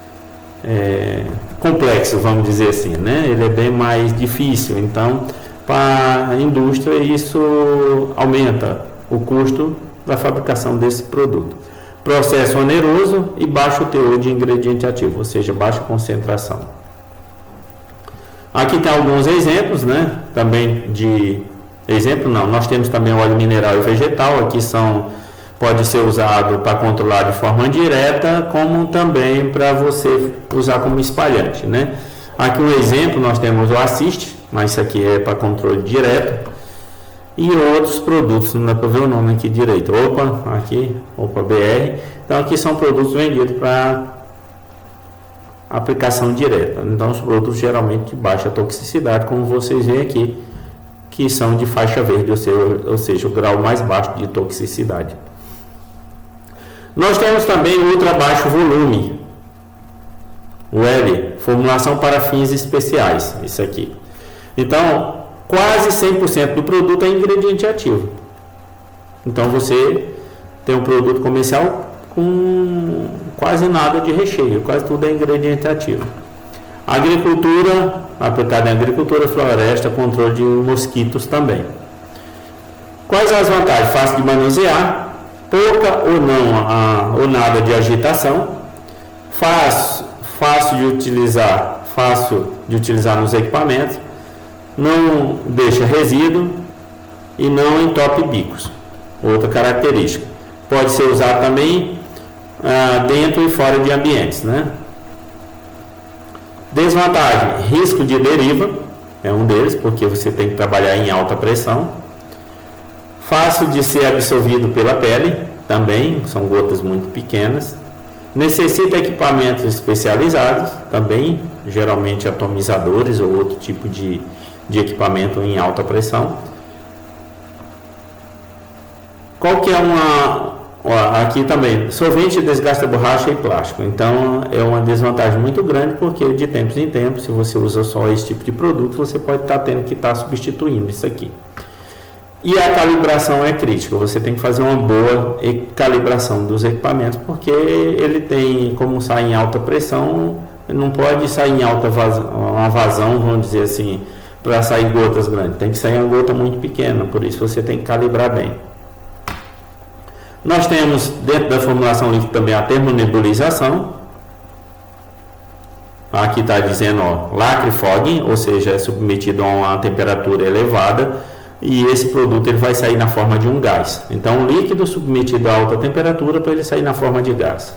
complexo, vamos dizer assim, né? Ele é bem mais difícil. Então, para a indústria, isso aumenta o custo da fabricação desse produto. Processo oneroso e baixo teor de ingrediente ativo, ou seja, baixa concentração. Aqui tem alguns exemplos, né? Também de exemplo, não. Nós temos também óleo mineral e vegetal. Aqui pode ser usado para controlar de forma direta, como também para você usar como espalhante, né? Aqui um exemplo, nós temos o Assist, mas isso aqui é para controle direto, e outros produtos, não dá para ver o nome aqui direito, Opa BR. Então aqui são produtos vendidos para aplicação direta. Então os produtos geralmente de baixa toxicidade, como vocês veem aqui, que são de faixa verde, ou seja, o grau mais baixo de toxicidade. Nós temos também o ultra baixo volume, o L, formulação para fins especiais, isso aqui. Então, quase 100% do produto é ingrediente ativo. Então, você tem um produto comercial com quase nada de recheio, quase tudo é ingrediente ativo. Agricultura, aplicada em agricultura, floresta, controle de mosquitos também. Quais as vantagens? Fácil de manusear, pouca ou não ou nada de agitação, fácil de utilizar nos equipamentos, não deixa resíduo e não entope bicos. Outra característica. Pode ser usado também dentro e fora de ambientes, né? Desvantagem: risco de deriva, é um deles, porque você tem que trabalhar em alta pressão. Fácil de ser absorvido pela pele, também, são gotas muito pequenas. Necessita equipamentos especializados, também, geralmente atomizadores ou outro tipo de equipamento em alta pressão. Qual que é aqui também, solvente desgasta borracha e plástico. Então, é uma desvantagem muito grande, porque de tempos em tempos, se você usa só esse tipo de produto, você pode estar tendo que estar substituindo isso aqui. E a calibração é crítica, você tem que fazer uma boa calibração dos equipamentos, porque ele tem, como sai em alta pressão, não pode sair em alta uma vazão, vamos dizer assim, para sair gotas grandes, tem que sair uma gota muito pequena, por isso você tem que calibrar bem. Nós temos dentro da formulação líquida também a termonebulização. Aqui está dizendo, lacre fogging, ou seja, é submetido a uma temperatura elevada, e esse produto ele vai sair na forma de um gás. Então, o líquido submetido a alta temperatura para ele sair na forma de gás.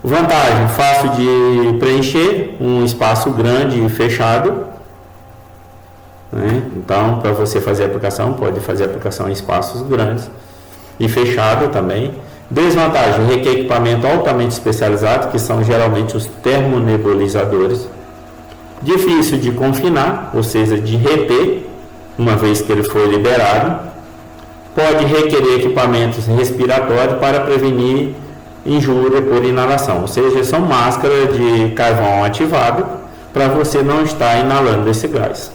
Vantagem: fácil de preencher, um espaço grande e fechado, né? Então, para você fazer a aplicação, pode fazer a aplicação em espaços grandes e fechado também. Desvantagem: requer equipamento altamente especializado, que são geralmente os termonebulizadores. Difícil de confinar, ou seja, de reter, uma vez que ele for liberado. Pode requerer equipamentos respiratórios para prevenir injúria por inalação, ou seja, são máscaras de carvão ativado para você não estar inalando esse gás.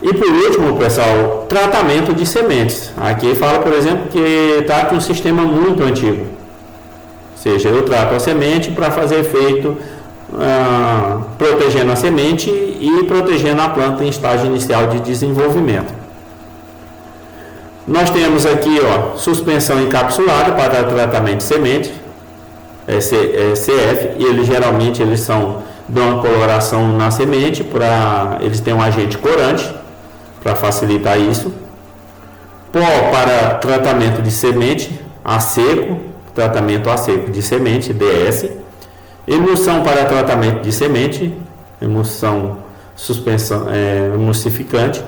E por último, pessoal, tratamento de sementes. Aqui fala, por exemplo, que trata um sistema muito antigo. Ou seja, eu trato a semente para fazer efeito protegendo a semente e protegendo a planta em estágio inicial de desenvolvimento. Nós temos aqui, ó, suspensão encapsulada para tratamento de semente, CF, e eles dão uma coloração na semente, eles têm um agente corante para facilitar isso. Pó para tratamento de semente a seco, tratamento a seco de semente, DS. Emulsão para tratamento de semente, emulsificante.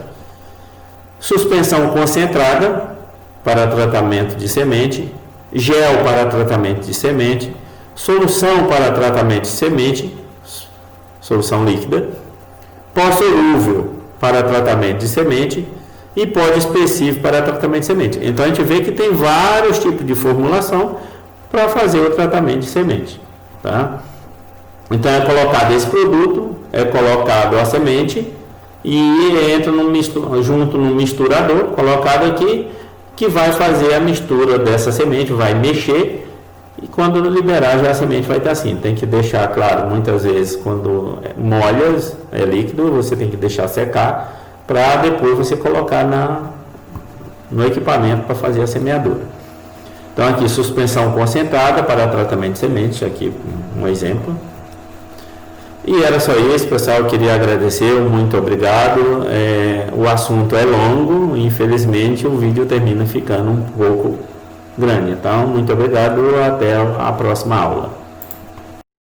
Suspensão concentrada para tratamento de semente, gel para tratamento de semente, solução para tratamento de semente, solução líquida, pó solúvel para tratamento de semente e pó específico para tratamento de semente. Então a gente vê que tem vários tipos de formulação para fazer o tratamento de semente, tá? Então é colocado esse produto, é colocado a semente e entra junto no misturador colocado aqui, que vai fazer a mistura dessa semente, vai mexer, e quando liberar já a semente vai estar assim. Tem que deixar, claro, muitas vezes quando molha, é líquido, você tem que deixar secar para depois você colocar no equipamento para fazer a semeadura. Então aqui suspensão concentrada para tratamento de semente, aqui um exemplo. E era só isso, pessoal. Eu queria agradecer, muito obrigado. O assunto é longo, infelizmente o vídeo termina ficando um pouco grande. Então, muito obrigado, até a próxima aula.